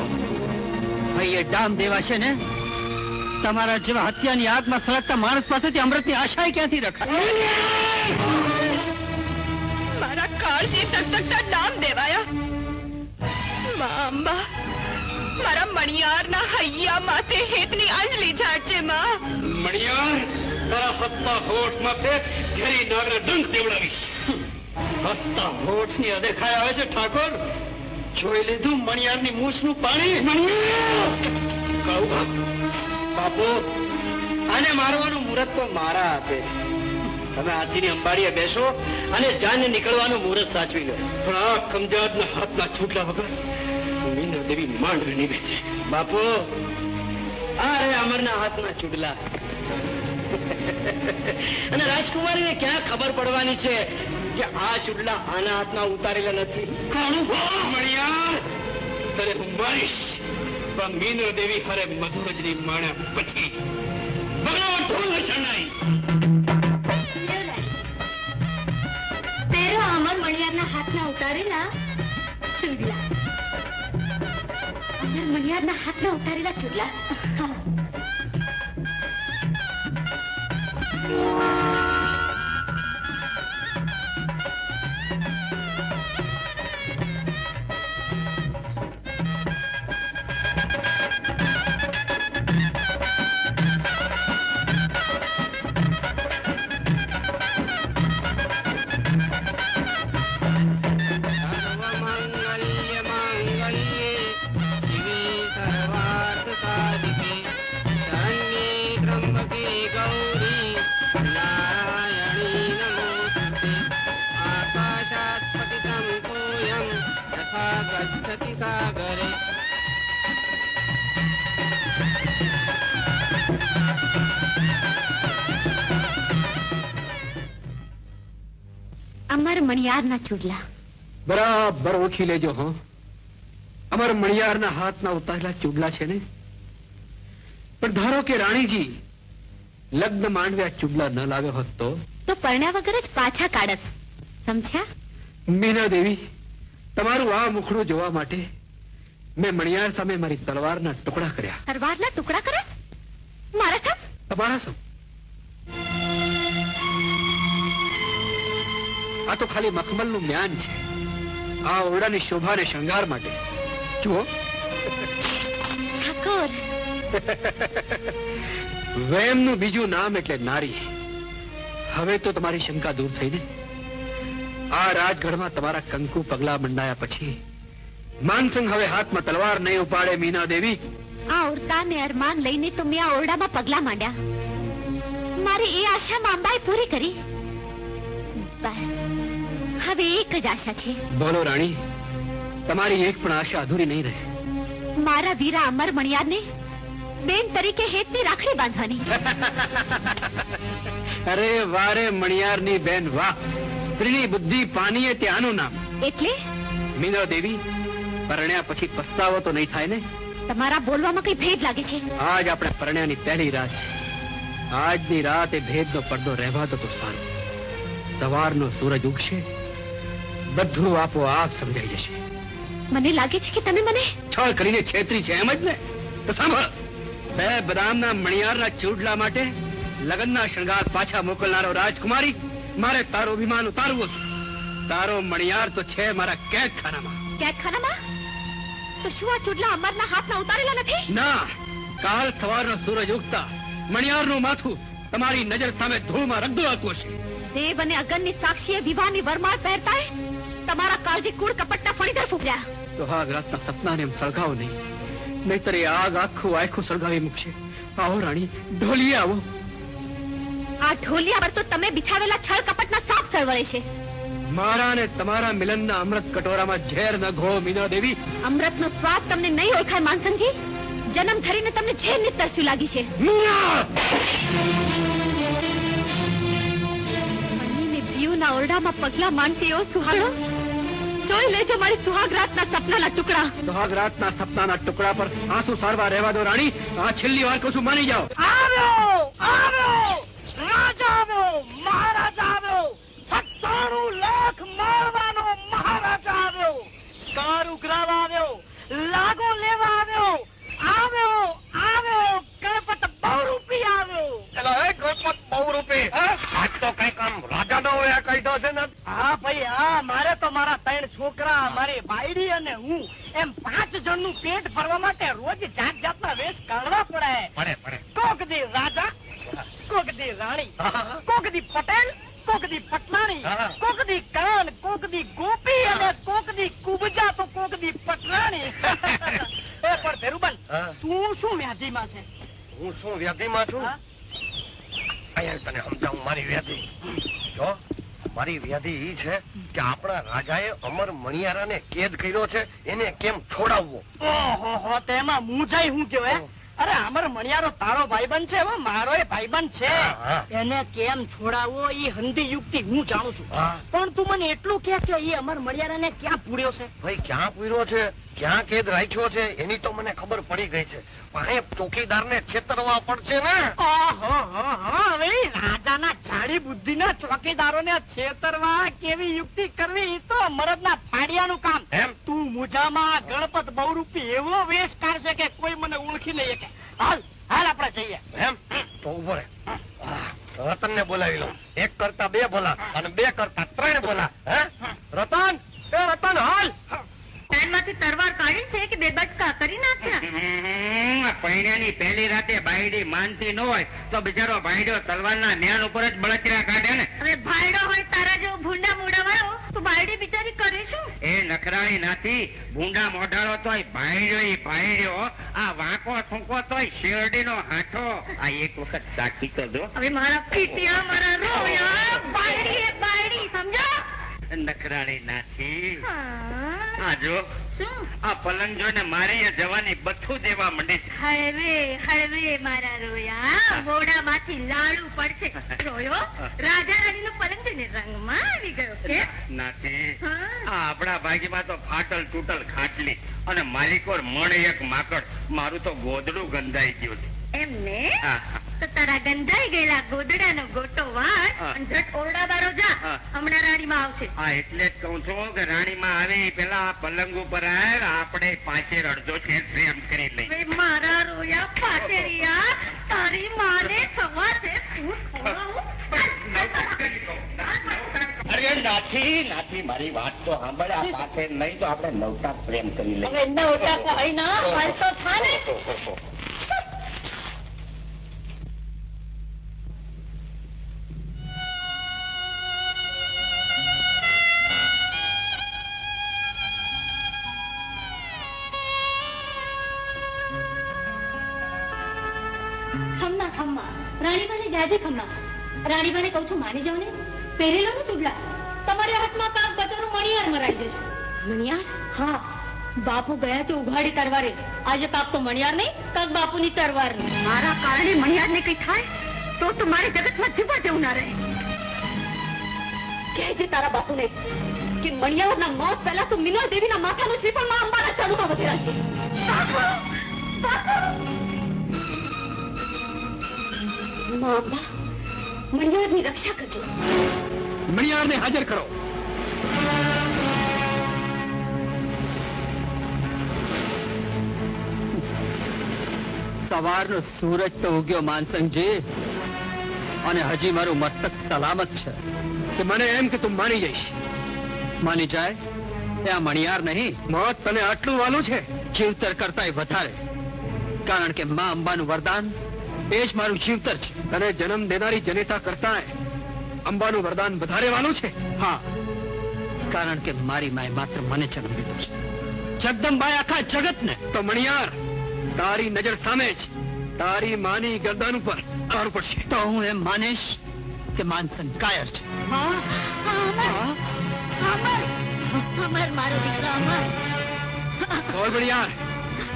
ભાઈ, એ ડામ દેવા છે ને, તમારા જેવા હત્યાની આગમાં સળગતા માણસ પાસેથી અમૃતની આશા ક્યાંથી રખાય? મારા કાળજી તકતકતા ડામ દેવાયા. મા અંબા, મારા મણિયારના હૈયા માથે હેતની અંજલી ઝાડજે માં. મણિયાર, તારા હસતા હોઠમાં તે ઝેરી નાગના ડંખ દેવડાવીશ. હસતા હોઠની અદેખાય આવે છે ઠાકોર. જોઈ લીધું મણિયારની મૂછનું પાણી? કહું બાપુ, આને મારવાનું મુહૂર્ત તો મારા હાથે છે. તમે હાથીની અંબાડીએ બેસો અને જાનને નીકળવાનું મુહૂર્ત સાચવી લો. પણ આ કમજાદના હાથના છૂટલા વગર મીના દેવી માંડ નહીં બેસે. બાપુ, આ રે અમરના હાથના ચૂડલા. અને રાજકુમારીને ક્યાં ખબર પડવાની છે કે આ ચૂડલા આના હાથના ઉતારેલા નથી? મણિયાર, તને હું મારીશ, પણ મીના દેવી હરે મધુરજની માણ્યા પછી બગડો ઢોલ શરણાઈ. તેરો અમર મણિયારના હાથના ઉતારેલા ચૂડલા. અમર મણિયારના હાથના ઉતારેલા ચૂડલા. અમર મણિયારના ચૂડલા બરાબર ઓળખી લેજો. હો, અમર મણિયારના હાથના ઉતારેલા ચૂડલા છે ને. પણ ધારો કે રાણીજી લગ્ન માંડવ્યા ચૂડલા ન લાવ્યો હોત તો પરણ્યા વગર જ પાછા કાઢત. સમજ્યા? મીના દેવી, તમારું આ મુખડું જોવા માટે મેં મણિયાર સામે મારી તલવારના ટુકડા કર્યા. તલવારના ટુકડા કર્યા? મારા સામ? તમારા સામ? આ તો ખાલી મખમલનું મ્યાન છે, આ ઓરડાની શોભાને શણગાર માટે. જુઓ ઠાકોર, વેમનું બીજું નામ એટલે નારી. હવે તો તમારી શંકા દૂર થઈને આ રાજગઢમાં તમારા કંકુ પગલા મંડાયા પછી માનસંગ હવે હાથમાં તલવાર નહીં ઉપાડે. મીના દેવી, આ ઓરતા ને અરમાન લઈને તો મેં આ ઓરડામાં પગલા માંડ્યા. મારી એ આશા અંબાએ પૂરી કરી. બસ હવે એક જ આશા છે. બોલો રાણી, તમારી એક પણ આશા અધૂરી નહીં રહે. મારા વીરા અમર મણિયારને બેન તરીકે હેતની રાખડી બાંધવાની. અરે વારે મણિયારની બેન, વાહ! સ્ત્રીની બુદ્ધિ પાનીએ ત્યાંનું નામ. એટલે મીના દેવી, પરણ્યા પછી પસ્તાવો તો નહીં થાય ને? તમારા બોલવામાં કઈ ભેદ લાગે છે. આજ આપણે પરણ્યાની પહેલી રાત છે. આજની રાત એ ભેદનો પડદો રહેવાતો તો સારું. સવારનો સૂરજ ઉગશે, બધું આપોઆપ સમજાઈ જશે. મને લાગે છે કે તમે મને છળ કરીને છેતરી છે, એમ જ ને? તો સાંભળ, બે બદામના મણિયારના ચૂડલા માટે લગ્નના શણગાર પાછા મોકલનારો રાજકુમારી, મારે તારો અભિમાન ઉતારવું હતું. તારો મણિયાર તો છે મારા કેદખાનામાં. કેદખાનામાં? તો શું આ ચૂડલા અમરના હાથના ઉતારેલા નથી? ના, કાલ સવારનો સૂરજ ઉગતા મણિયારનું માથું તમારી નજર સામે ધૂળમાં રગદોળાતું હશે. દેવ અને અગનની સાક્ષીએ વિવાહની વરમાળ પહેરતા તમારા કાળજી કુળ કપટના ફણીધર ફૂટ્યા. સુહાગ રાતના સપનાને એમ સળગાવો નહીં, નહીતર એ આગ આખું સળગાવી મૂકશે. આવો રાણી, ઢોલીએ આવો. આ ઢોલિયા પર તો તમે બિછાવેલા છળ કપટના સાપ સળવળે છે. મારા ને તમારા મિલનના અમૃત કટોરામાં ઝેર ન ઘોળો મીના દેવી. અમૃતનો સ્વાદ તમને નહીં ઓળખાય માનસંગજી. જન્મ ધરીને તમને ઝેરની તરસ્યું લાગી છે. મનીને પીયુના ઓરડામાં પગલા માંડતી એવો સુહાગો જોઈ લેજો મારી સુહાગ રાતના સપનાના ટુકડા. સુહાગ રાતના સપનાના ટુકડા પર આંસુ સારવા રહેવા દો રાણી. આ છેલ્લી વાર કહું છું, માની જાઓ. આવ્યો રાજા આવ્યો, મહારાજા આવ્યો, 97 લાખ મારવાનો મહારાજા આવ્યો, કાર ઉઘરાવા આવ્યો, લાગો લેવા આવ્યો, ગણપત બહુરૂપી આવ્યો. ચલો એ ગણપત બહુરૂપી, આજ તો કઈ કામ રાજા નો હોય કહી દો છે ને. હા ભાઈ હા, મારે તો મારા 3 છોકરા, મારી બાયડી અને હું એમ 5 જણનું પેટ ભરવા માટે રોજ જાત જાતના વેશ કાઢવા પડે. કોક દી રાજા, કોક દી રાણી, કોક દી પટેલ, કોક દી પટલાણી, કોક દી કાન, કોક દી ગોપી અને કોક દી કુબજા તો કોક દી પટલાણી. એ પણ ધીરુબન, તું શું વ્યાધિમાં છે? હું શું વ્યાધિમાં છું? અહીંયા તને સમજાવું મારી વ્યાધિ. જો મારી વ્યાધિ ઈ છે કે આપણા રાજાએ અમર મણિયારાને કેદ કર્યો છે, એને કેમ છોડાવવો. ઓહો, તેમાં મૂંઝાઈ હું કહેવાય. અરે અમર મણિયારો તારો ભાઈબંધ છે, મારો એ ભાઈબંધ છે. એને કેમ છોડાવવો એ હંધી યુક્તિ હું જાણું છું. પણ તું મને એટલું કે એ અમર મણિયારાને ક્યાં પૂર્યો છે? ભાઈ ક્યાં પૂર્યો છે, ક્યાં કેદ રાખ્યો છે એની તો મને ખબર પડી ગઈ છે, પણ એ ચોકીદારને છેતરવા પડશે ને. રાજાના જાડી બુદ્ધિના ચોકીદારોને છેતરવા કેવી યુક્તિ કરવી એ તો મરદના ફાડિયાનું કામ. એમ તું મુજામાં ગણપત બહુરૂપી એવો વેશ કાઢશે કે કોઈ મને ઓળખી નહીં શકે. હાલ આપણે જઈએ. એમ તો ઉભો રહે, રતનને બોલાવી લો. 1 કરતા 2 બોલા અને 2 કરતા 3 બોલા. રતન, એ રતન હાલ. માંથી તરવાર કાઢી છે કે બે બટકા કરી નાખ્યા. પૈણાની પહેલી રાતે બાયડી માનતી ન હોય તો બિચારો ભાઈડો તલવારના ન્યાન ઉપર જ બળતરા કાઢે ને. હવે ભાઈડો હોય તારા જેવો ભૂંડા મોઢા વાળો તો બાયડી બિચારી કરે શું? એ નખરાણી નાથી, ભૂંડા મોઢાળો તોય ભાઈડ્યો, આ વાંકો થૂંકો તોય શેરડીનો હાથો. આ એક વખત સાચી તો દો. હવે મારા પીટિયા, મારા રોયા, બાયડી સમજો. નખરાણી નાથી, આ જો આ પલંગ જોઈને મારી જવાની બથું દેવા માંડી છે. હળવે મારા રોયા, મોઢા માંથી લાડુ પડશે. રોયો રાજા રાણીનો પલંગ જોઈને રંગમાં આવી ગયો છે. નાથી, આ આપણા ભાગ્યમાં તો ફાટલ તૂટલ ખાટલી અને માલિકોર મણ એક માકડ. મારું તો ગોદડું ગંધાઈ ગયું છે. એમને તો તારા ગંધાઈ ગયેલા ગોદડાનો ગોટો વાળ અને ઝટ ઓરડા બારો જા, હમણાં રાણીમાં આવશે. હા, એટલે જ કઉ છું કે રાણીમાં આવે પેલા પલંગ ઉપર આવે, આપણે પાછળ અડધો શેર પ્રેમ કરી લઈએ. મારા રોયા પાછળિયા, તારી માને સવા છે. અરે નાથી મારી વાત તો સાંભળ. આ પાસે નહીં તો આપણે નવટાક પ્રેમ કરી લઈએ. નવટાક હોય ના તો થાય ને. રાણીબાને કહું છું માની જાઓ ને, પહેરેલો ને ચૂડલા. તમારા હાથમાં કાક બચારું મણિયાર મરાઈ જશે. મણિયાર? હા, બાપુ ગયા છે ઉઘાડી તરવારે. આજે કાક તો મણિયાર નહીં, કાક બાપુની તરવાર નહીં. મારા કારણે મણિયાર ને કઈ થાય તો મારે જગતમાં જીવવા જેવું ના રહે. કહેજે તારા બાપુને કે મણિયારના મોત પહેલા તો મિનોર દેવીના માથાનું શ્રીફળ માં અંબાના ચડુમાં વધેલા છે. મણિયારની રક્ષા કરજો. મણિયારને હાજર કરો. સવારનો સૂરજ તો ઉગ્યો માનસંગજી, અને હજી મારું મસ્તક સલામત છે. કે મને એમ કે તું માની જઈશ. માની જાય એ આ મણિયાર નહીં. મોત તને આટલું વાલું છે? જીવતર કરતા વધારે. કારણ કે માં અંબાનું વરદાન એ જ મારું જીવતર છે. તને જન્મ દેનારી જનેતા કરતા અંબાનું વરદાન વધારે વાલું છે. હા, કારણ કે મારી માએ માત્ર મને જન્મ દીધો છે. જગદંબાએ આખા જગતને. તો મણિયાર, તારી નજર સામે જ તારી માની ગરદન ઉપર તારું પડશે. તો હું એમ માનીશ કે માનસંગ કાયર છે. અમર, મારો દીકરો અમર. બોલ મણિયાર,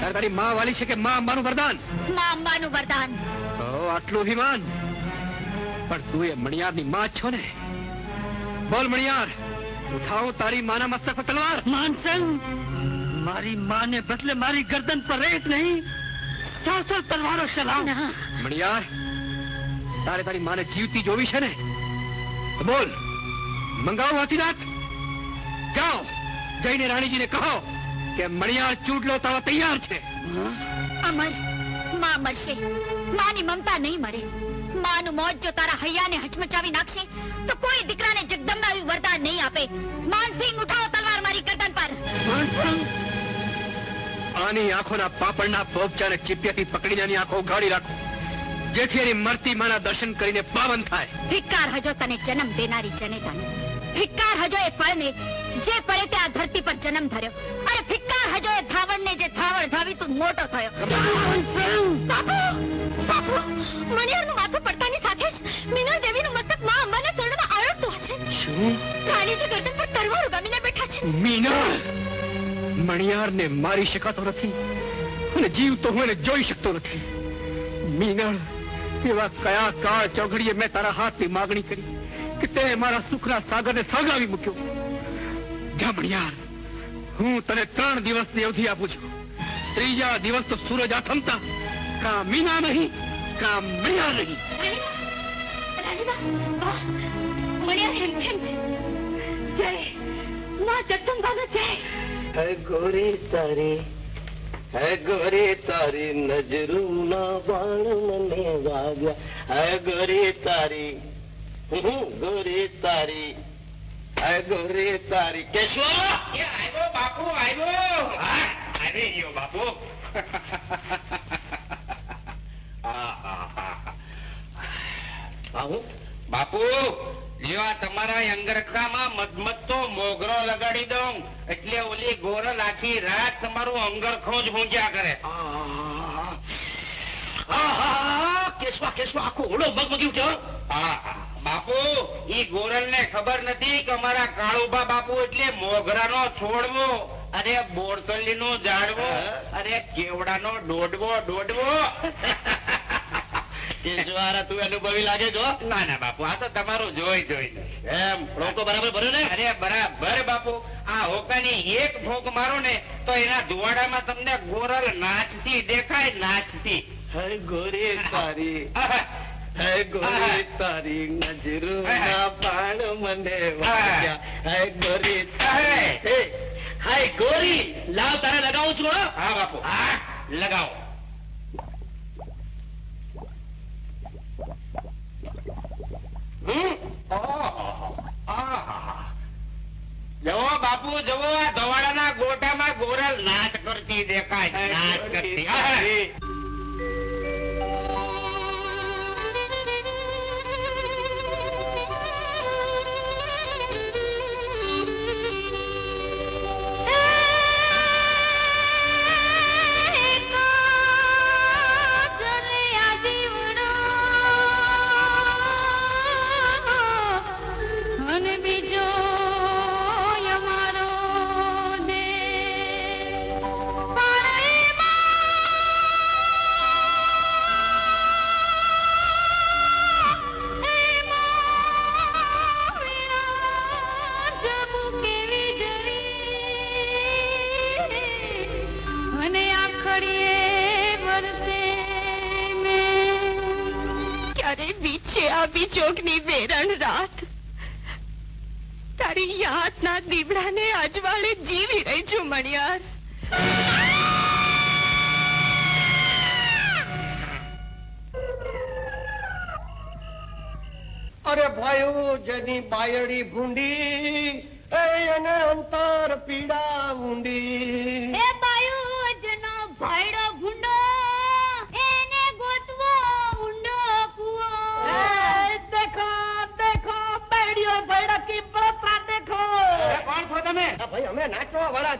તારી માં વાલી છે કે માં અંબાનું વરદાન? માં અંબાનું વરદાન. તો આટલું અભિમાન, પણ તું એ મણિયારની માં જ છો ને? બોલ મણિયાર, ઉઠાવો તારી માના મસ્તક પર તલવાર. માનસંગ, મારી માને બદલે મારી ગરદન પર રેત નહીં, 100 તલવારો ચલાવ. મણિયાર, તારે તારી માને જીવતી જોવી છે ને? તો બોલ, મંગાવો હાથીનાથ. જાઓ, જઈને રાણીજીને કહો કે મણિયાર ચૂડલો તારા તૈયાર છે. અમર, માં મરશે, માની મમતા નહીં મરે. માનું મોત જો તારા હૈયાને હચમચાવી નાખશે તો કોઈ દીકરાને જગદંબા આવી વરદાન નહીં આપે. માનસિંહ, ઉઠાવો તલવાર મારી ગરદન પર. આની આંખોના પાપડના પોપચાને ચીપિયાથી પકડીને આની આંખો ઉઘાડી રાખો, જેથી એની મરતી માના દર્શન કરીને પાવન થાય. ધિક્કાર હજો તને જન્મ દેનારી જનેતાને. ધિક્કાર હજો એ ફળને જે પડે તે આ ધરતી પર જન્મ ધર્યો. અરે ધિક્કાર હજો એ ધાવણને જે ધાવણ ધાવી તું મોટો થયો. બાપુ, બાપુ, મણિયારનું માથું પડતાની સાથે જ મીનળ દેવીનું મસ્તક માં અંબાના ચરણોમાં આળોટતું હશે. શું? રાણીજી ગરદન પર તલવાર ઉગામીને બેઠા છે. મીનળ, મણિયારને મારી શકાતો નથી અને જીવ તો હું એને જોઈ શકતો નથી. મીનળ, એવા કયા કાળ ચોઘડીએ મેં તારા હાથની માગણી કરી કે તે મારા સુખના સાગરને સળગાવી મૂક્યો. જા મણિયાર, હું તને 3 દિવસની અવધિ આપું છું. 3જા દિવસ તો સૂરજ આથમતા કા મીના નહીં કા મણિયાર નહીં. મણિયાર હેમખેમ છે. જય માં જગદંબાનો જય. હે ગોરી તારી, હે ગોરી તારી નજરૂના બાણ મને વાગ્યા. હે ગોરી તારી, ગોરી તારી, હે ગોરી તારી. કેશવ, આવ્યો બાપુ, આવ્યો. આવી ગયો બાપુ. બાપુ, લ્યો આ તમારા અંગરખામાં મધમતો મોગરો લગાડી દઉં એટલે ઓલી ગોરલ આખી રાત તમારું અંગરખો જ ગુંજ્યા કરે. કેશવા, કેશવા, આખો ઓળો મગમગી ઉઠ્યો. બાપુ, ઈ ગોરલ ને ખબર નથી કે અમારા કાળુભા બાપુ એટલે મોગરાનો છોડવો, અરે બોરસલી નો ઝાડવો, અરે કેવડાનો દોડવો. કેશવારા, તું અનુભવી લાગે છો. ના ના બાપુ, આ તો તમારું જોઈ જોઈને. એમ રોકો બરાબર ભર્યો ને? અરે બરાબર બાપુ. આ હોકાની એક ફોક મારો ને તો એના ધુવાડામાં તમને ગોરલ નાચતી દેખાય, નાચતી. હે ગોરી તારી, હે ગોરી તારી નજરૂના બાણ મને વાગ્યા. હે ગોરી તારી, હે ગોરી, લાવ તારે લગાવું છું. હા બાપુ, હા લગાવો. જવો બાપુ, જવો, આ ધવાડાના ગોટામાં ગોરલ નાચ કરતી દેખાય, નાચ કરતી. જોગની વેરણ રાત તારી યાદના દીવડાને અજવાળે જીવી રહી છું મણિયાર. અરે ભાઈ, જેની બાયડી ભૂંડી એને અંતર પીડા ઊંડી. એ બાયુ જેનો ભાઈડો ભૂંડો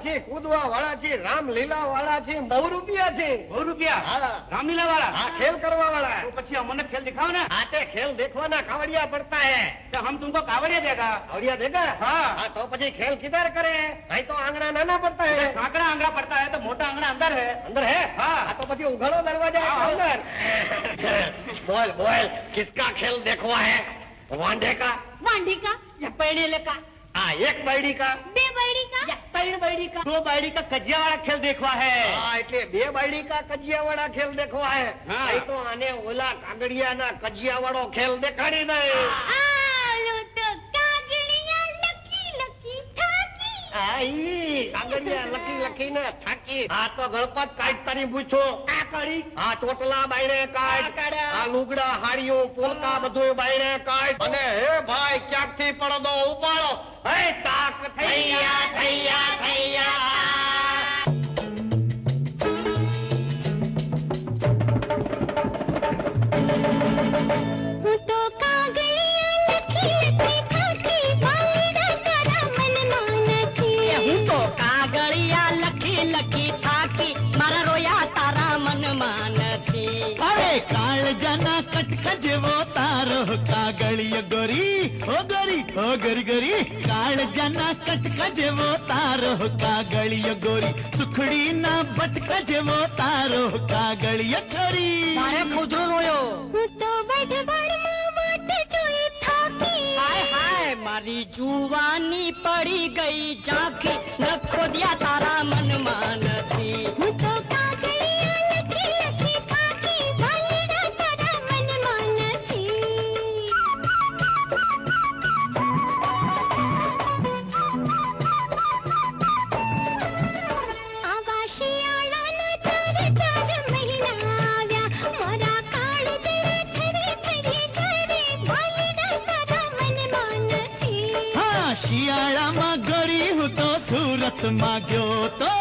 છે, કૂદવા વાળા છે, રામલીલા વાળા છે, બહુ રૂપિયા છે. બહુ રૂપિયા? હા. રામલીલા વાળા? हाँ खेल करवा वाला. तो પછી અમને ખેલ દિખાओ ना. आते खेल देखवाना कावड़िया पड़ता है. तो हम तुमको कावड़िया देगा. कावड़िया देगा? हाँ. हाँ तो પછી खेल किधर करे? भाई तो आंगना नाना पड़ता है. आंगना आंगना पड़ता है तो मोटा आंगना अंदर है. अंदर है? हाँ. तो પછી उघड़ो दरवाजा अंदर. बोल बोल किसका खेल देखवा है? वांडे का? वांडी का या पैणेले का? हाँ एक बैडी का? बे बैडी का या तीन बैडी का? दो बायडी का कजिया वाला खेल देखवा है. हाँ એટલે બે બાયડી કા કજિયા વાળા ખેલ દેખવા હે. હા. ભાઈ તો આને ઓલા કાગડિયાના કજિયા વાળો ખેલ દેખાડી દે. આલો તો કાગળિયા લકી લકી થાકી આ ઈ કાગડિયા લખી લખીને થાકી. આ તો ગણપત કાઢ તારી પૂછો. આ કાઢી. આ ટોટલા બાયણે કાઢ. આ કાઢ્યા. આ લુગડા હાડીઓ પોલકા બધું બાયણે કાઢ. અને હે ભાઈ ક્યાંકથી પડદો ઉપાડો. હે તાક થૈયા થૈયા થૈયા. હું તો કાગળિયા લકી લકી થાકી વાયડા તારા મનમાં નથી હું તો કાગળિયા લખી લખી થાકી મારા રોયા તારા મનમાં નથી. અરે કાળજાના કટકા જેવો તારો કાગળિયો ગોરી, ઓ ગોરી, ઓ ગરી ગરી. કાળજાના કટકા જેવો તારો કાગળિયો ગોરી, સુખડીના બટકા જેવો તારો કાગળિયો છોરી. મારે ખુદરો રોયો. હું તો વઢવાણમાં વાટ જોઈ થાકી હાય હાય મારી જુવાની પડી ગઈ ઝાંખી ન ખોદ્યા તારા મનમાં નથી. હું તો કાગળિયા લખી લખી થાકી વાયડા તારા મનમાં નથી. આવા શિયાળાના ચાર ચાર મહિના આવ્યા મારા કાળજે થરી થરી જરે વાયડા તારા મનમાં નથી. હા શિયાળામાં ગોરી હું તો સુરતમાં ગયો તો.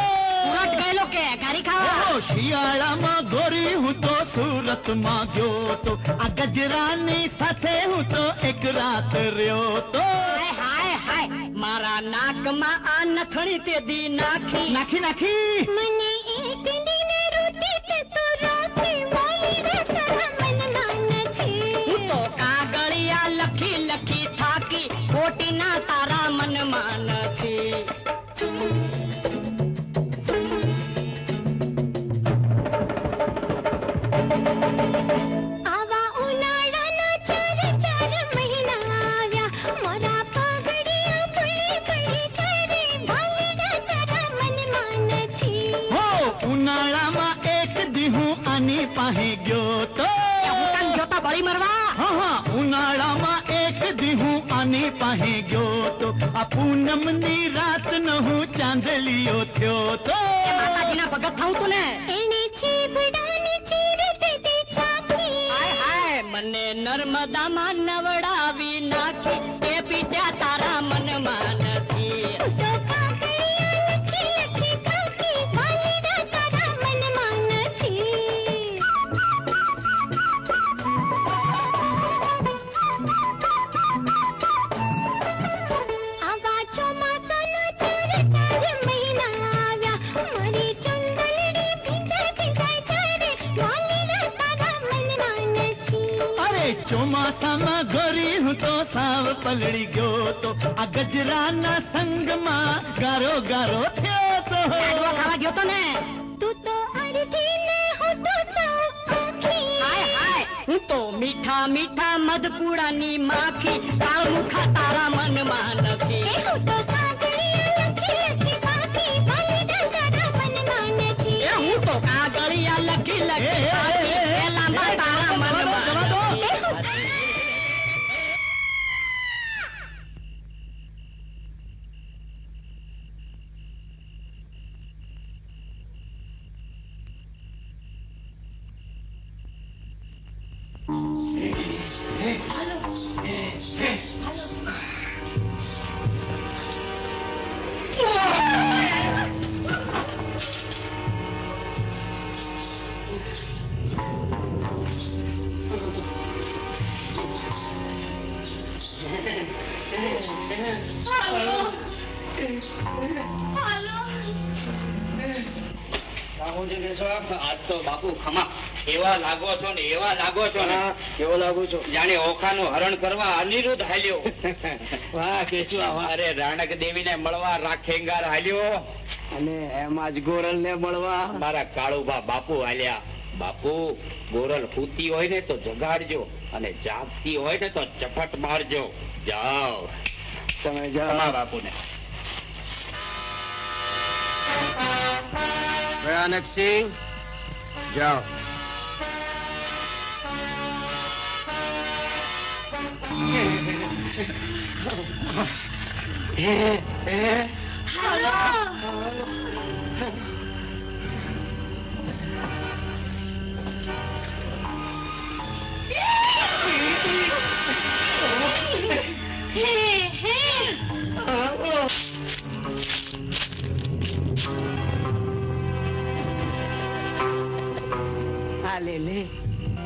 સુરત ગયેલો કે ગારી ખાવા? ઓ શિયાળામાં ગોરી હું તો સુરતમાં ગયો તો. આ ગજરાની સાથે હું તો એક રાત રહ્યો તો. હાય હાય હાય મારા નાકમાં આ નથણી તે દી નાખી નાખી નાખી. મને એક દિન રોતી તે તો રાખી વાયડા તારા મનમાં નથી. હું તો કાગળિયા લખી લખી થાકી ખોટી ના તારા મનમાં નથી. આવા ઉનાળાના ચાર ચાર મહિના આવ્યા મારા પાઘડિયા ફળી ફળી જરે વાયડા તારા મનમાં નથી. હો ઉનાળામાં એક દી હું આની પાસે ગયો તો. હું તને જોતા બળી મરવા. હા હા ઉનાળામાં એક દી હું આની પાસે ગયો તો. આ પૂનમની રાત નો હું ચાંદલિયો થયો તો. એ માતાજીના ભગત થાઉં તું ને. એણે છીબડાની ચીરતે તે ચાકી હાય હાય મને નર્મદામાં નવડાવી નાખી એ પીટ્યા તારા મનમાં નથી. હું તો કાગળિયા લખી લખી થાકી વાયડા તારા મનમાં નથી. આવા ચોમાસાના ચાર ચાર મહિના આવ્યા મારી ચુંદલડી ભીંજાય ભીંજાય જરે વાયડા તારા મનમાં નથી. અરે ચોમાસામાં ગોરી હું તો સાવ પલળી ગયો તો. આ ગજરાના સંગમાં ગારો ગારો થયો તો. લાડવા ખાવા ગયો તો ને. તું તો અડધી ને હું તો સાવ આખી. હાય હાય હું તો મીઠા મીઠા મધપુડાની માખી કાળ મુખા તારા મનમાં નથી. એ હું તો કાગળિયા લખી લખી થાકી વાયડા તારા મનમાં નથી. એ હું તો કાગળિયા લખી લખી થાકી પેલામાં તારા મનમાં નથી. હું છે કેશવ? આજ તો બાપુ ખમા એવા લાગો છો ને એવા લાગો છો ને. કેવો લાગુ છો? જાણે ઓખાનું હરણ કરવા અનિરુદ્ધ હાલ્યો. વાહ કેશવ વાહ. અરે રાણક દેવી ને મળવા રાખેંગાર હાલ્યો અને એમાં જ ગોરલ ને મળવા મારા કાળુભા બાપુ હાલ્યા. બાપુ ગોરલ સૂતી હોય ને તો જગાડજો અને જાગતી હોય ને તો ચપટ મારજો. જાઓ તમે જાઓ બાપુ ને. ભયાનકસિંહ જાઓ.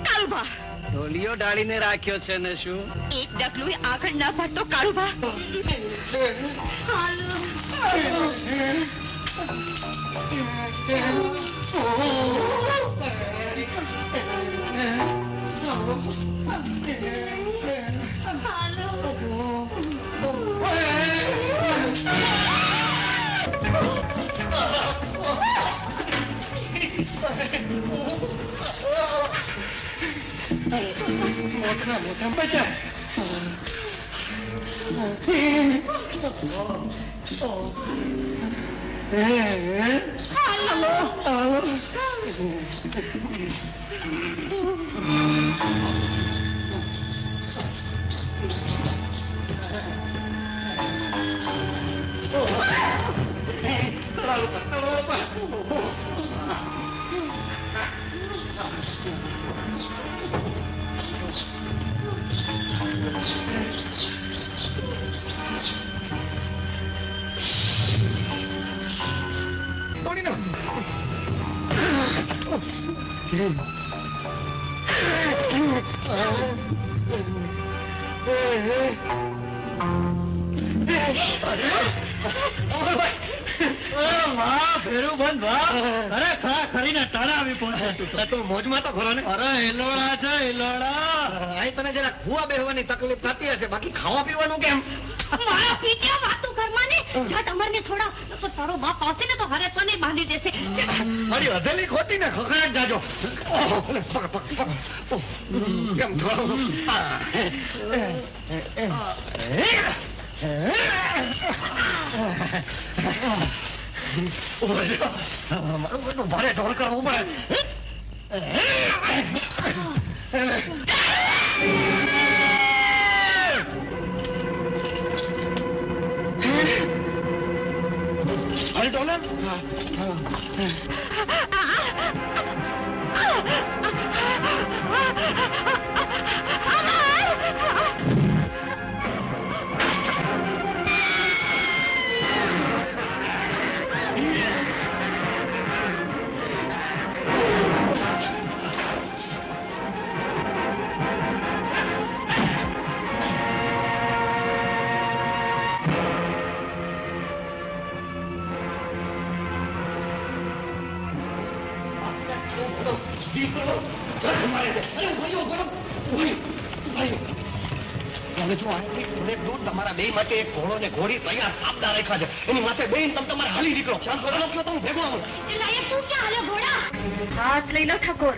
કાળુભા, ઢોલિયો ડાળીને રાખ્યો છે ને શું? એક ડગલું આગળ ના પડતો કાળુભા. મોટા મોટા બચા. મોજમાં તો ખરો ને. અરે હિલોડા છે હિલોડા. અહીં તને જરા ખુવા બેહવાની તકલીફ થતી હશે, બાકી ખાવા પીવાનું કેમ? મારા પીટ્યા વાતું કરવા ને જાટ અમરને છોડા તો તારો બાપ આવશે ને તો હરે તો નહીં બાંધી દેશે. મારી હથેલી ખોટી ને ખખડાટ જાજો. કેમ થોડું મારું બધું ભારે ઢોળ કરવું પડે. હાલ ડોલર. તમારા બે માટે એક ઘોડો ને ઘોડી તૈયાર આપતા રાખ્યા છે. એની માથે બેન તમે તમારે હાલી નીકળો. તમે ભેગો આવો. તું ક્યાં હાલે ઘોડા? હાથ લઈ લો ઠાકોર.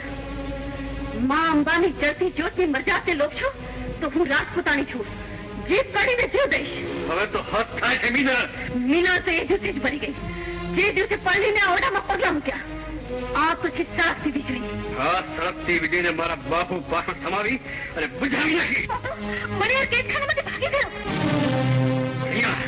માં અંબાની જળતી જ્યોતની મરજાતે લોક છું તો હું રાજપૂતાણી છું. જીત કાઢીને જીવ દઈશ. હવે તો હદ થાય છે મીના. મીના તો એ દિવસે જ મરી ગઈ જે દિવસે પરણીને ઓરડામાં પગલા મૂક્યા. આ પછી સળગતી વીજળી. હા, સળગતી વીજળીને મારા બાપુ પાછળ સમાવી અને બુઝાવી નાખી. મને આ કેદખાનામાંથી ભાગી ગયો. અહીંયા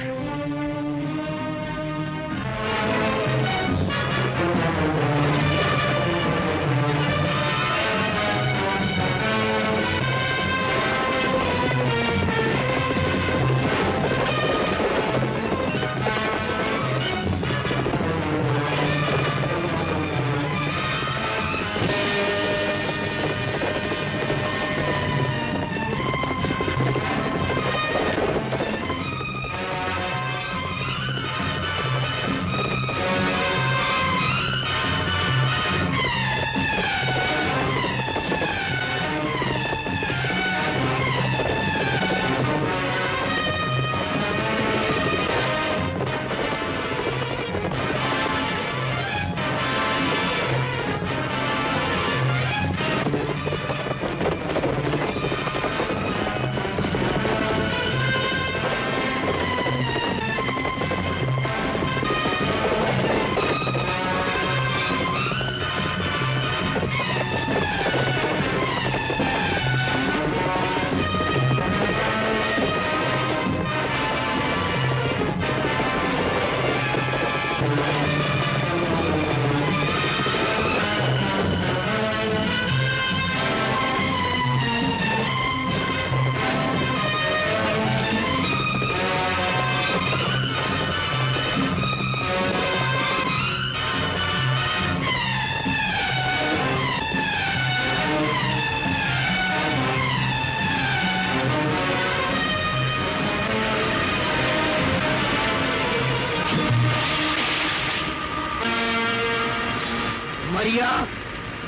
ગયા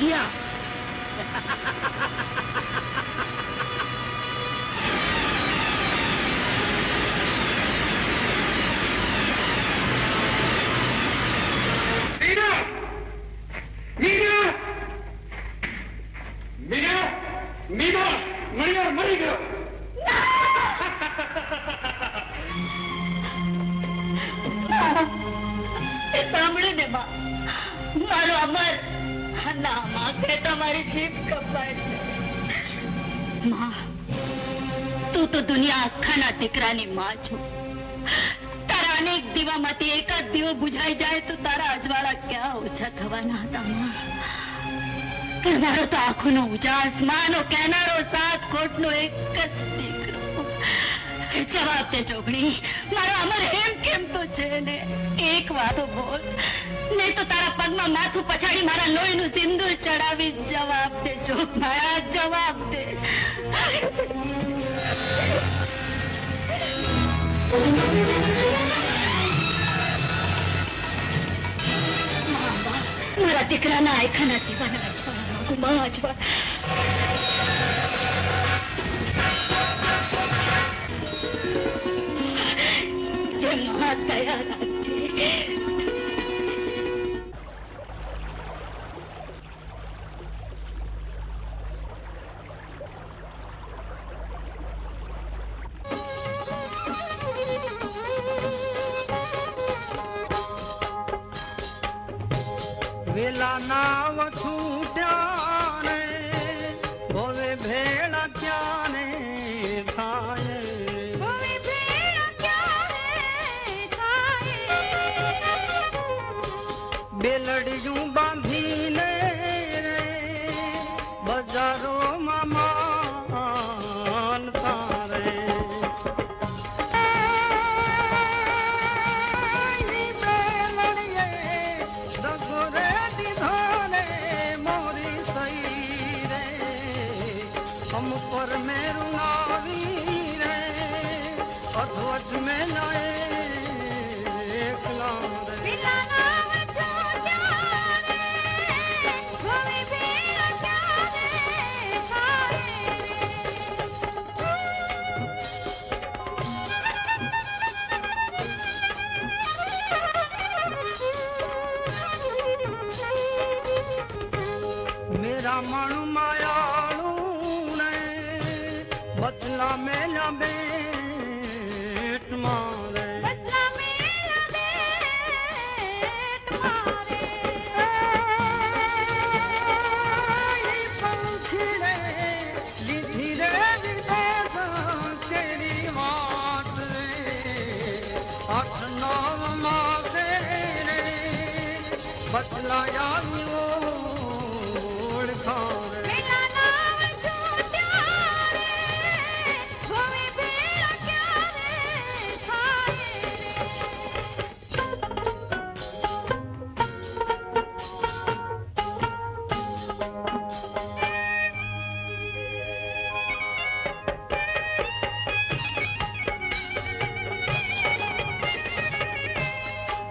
ગયા મરી ગયો. સાંભળ્યું ને બા, મારો અમર ના માગે તમારી જીભ કપાય છે. માં, તું તો દુનિયા આખાના દીકરાની માં છો. તારા અનેક દીવામાંથી એક જ દીવો બુઝાઈ જાય તો તારા અજવાળા ક્યાં ઓછા થવાના હતા માં. પણ મારો તો આંખોનો ઉજાસ, માનો કહેનારો, સાત કોટનો એક જ દીકરો. જવાબ દે જોગણી, મારો અમર એમ કેમ તો છે ને? એક વાતો બોલ, નહીં તો તારા પગમાં માથું પછાડી મારા લોહીનું સિંદૂર ચડાવી. જવાબ દે જોગમાયા, જવાબ દે. મારા દીકરાના આયખાના દીવાના અજવાળા ગુમા અજવાળા. જે મહા દયા રાખજે. વેલા નાવ છૂટ્યા ને ભોવે ભેળા ક્યાં ને થાય, બેલડિયું બાંધીને બજારોમાં માનતા રે. पर मेरू नावी रे अध्वज में लाए एकला रे. मेरा मन मायालू बचला मेला बेट मारे, बचला मेला बेट मारे. पंखी रे લીધી રે વિદેશ તેરી વાત રે. 8-9 માસે રે બચલા આવ્યો ઓળખા રે.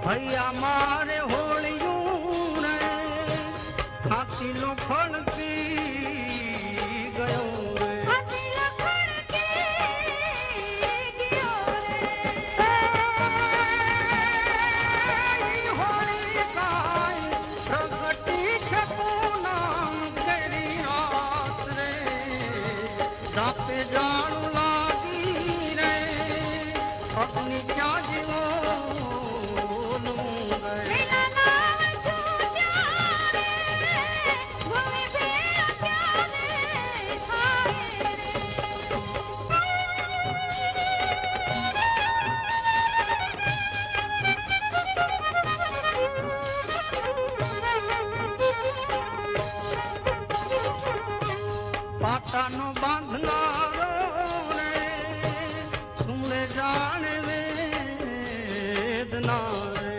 भैया मारे होलियूं रे हाथी लो खड़की गयो रे. हाथी लो खड़की गयो रे. होली काई प्रगटी छे पूनम केरी रात रे. जापे जाणू लागी रे अपनी क्या जीवो પાટાનો બાંધનારો રે સુણે જાણે વેદના રે.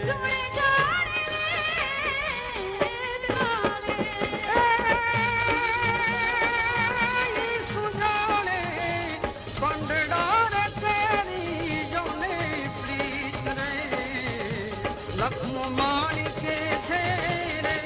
સુજાણે કંડડા રે તેરી જોને પ્રીત રે. લખનો માણિકે છે રે